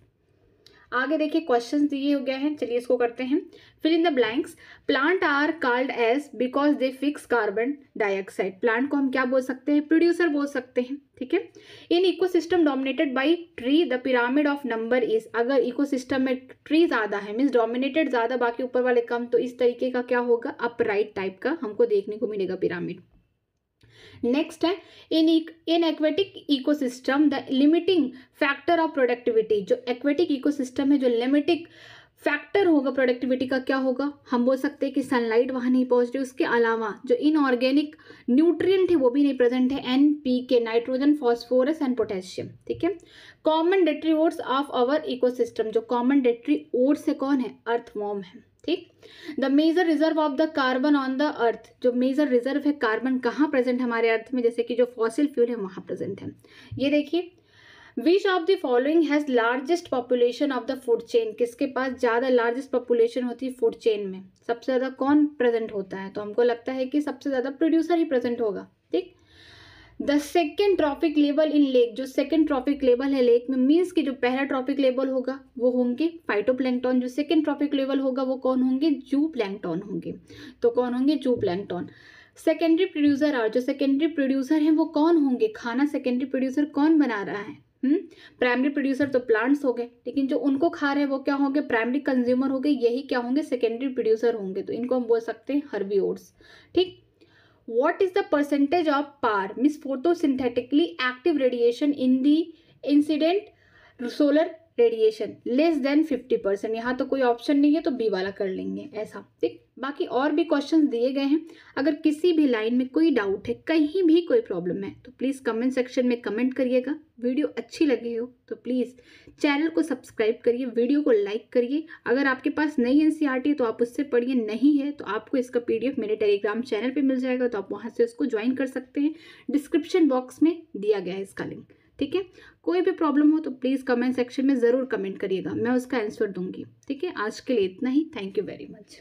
आगे देखिए क्वेश्चंस दिए हो गए हैं, चलिए इसको करते हैं। Fill in the blanks. Plant are called as because they fix carbon dioxide. Plant को हम क्या बोल सकते हैं, प्रोड्यूसर बोल सकते हैं, ठीक है। In ecosystem dominated by tree the pyramid of number is. अगर इकोसिस्टम में ट्री ज्यादा है, मीन्स डोमिनेटेड ज्यादा, बाकी ऊपर वाले कम, तो इस तरीके का क्या होगा, अपराइट टाइप का हमको देखने को मिलेगा पिरामिड। नेक्स्ट है in aquatic ecosystem the limiting factor of productivity. जो एक्वेटिक इकोसिस्टम है, जो लिमिटिंग फैक्टर होगा प्रोडक्टिविटी का, क्या होगा, हम बोल सकते हैं कि सनलाइट वहां नहीं पहुंच रही, उसके अलावा जो इनऑर्गेनिक न्यूट्रिएंट है वो भी नहीं प्रेजेंट है, NPK, nitrogen, phosphorus and potassium, ठीक है। Common detritivores of our ecosystem. जो कॉमन डेट्रीवोर्स है कौन है, अर्थवॉर्म है, ठीक। The major reserve of the carbon on the earth. जो मेजर रिजर्व है कार्बन कहाँ प्रेजेंट है हमारे अर्थ में, जैसे कि जो फॉसिल फ्यूल है वहां प्रेजेंट है। ये देखिए, which of the following has largest population of the food chain. किसके पास ज्यादा लार्जेस्ट पॉपुलेशन होती है फूड चेन में, सबसे ज्यादा कौन प्रेजेंट होता है, तो हमको लगता है कि सबसे ज्यादा प्रोड्यूसर ही प्रेजेंट होगा, ठीक। The second trophic level in lake. जो सेकेंड ट्रॉपिक लेवल है लेक में, मीन्स कि जो पहला ट्रॉपिक लेवल होगा वो होंगे फाइटोप्लैंक्टन, जो सेकेंड ट्रॉपिक लेवल होगा वो कौन होंगे, जूप्लैंक्टन होंगे। तो कौन होंगे, जूप्लैंक्टन। सेकेंडरी प्रोड्यूसर और जो सेकेंडरी प्रोड्यूसर हैं वो कौन होंगे, खाना सेकेंडरी प्रोड्यूसर कौन बना रहा है, प्राइमरी प्रोड्यूसर तो प्लांट्स हो गए, लेकिन जो उनको खा रहे हैं वो क्या होंगे, प्राइमरी कंज्यूमर हो गए, यही क्या होंगे, सेकेंडरी प्रोड्यूसर होंगे। तो इनको हम बोल सकते हैं हर्बिवोर्स, ठीक। What is the percentage of PAR, means photosynthetically active radiation in the incident solar radiation, less than 50%। यहाँ तो कोई ऑप्शन नहीं है तो बी वाला कर लेंगे ऐसा, ठीक। बाकी और भी क्वेश्चंस दिए गए हैं। अगर किसी भी लाइन में कोई डाउट है, कहीं भी कोई प्रॉब्लम है, तो प्लीज़ कमेंट सेक्शन में कमेंट करिएगा। वीडियो अच्छी लगी हो तो प्लीज़ चैनल को सब्सक्राइब करिए, वीडियो को लाइक करिए। अगर आपके पास नई NCERT है तो आप उससे पढ़िए, नहीं है तो आपको इसका PDF मेरे टेलीग्राम चैनल पे मिल जाएगा, तो आप वहाँ से उसको ज्वाइन कर सकते हैं। डिस्क्रिप्शन बॉक्स में दिया गया है इसका लिंक, ठीक है। कोई भी प्रॉब्लम हो तो प्लीज़ कमेंट सेक्शन में ज़रूर कमेंट करिएगा, मैं उसका आंसर दूंगी, ठीक है। आज के लिए इतना ही, थैंक यू वेरी मच।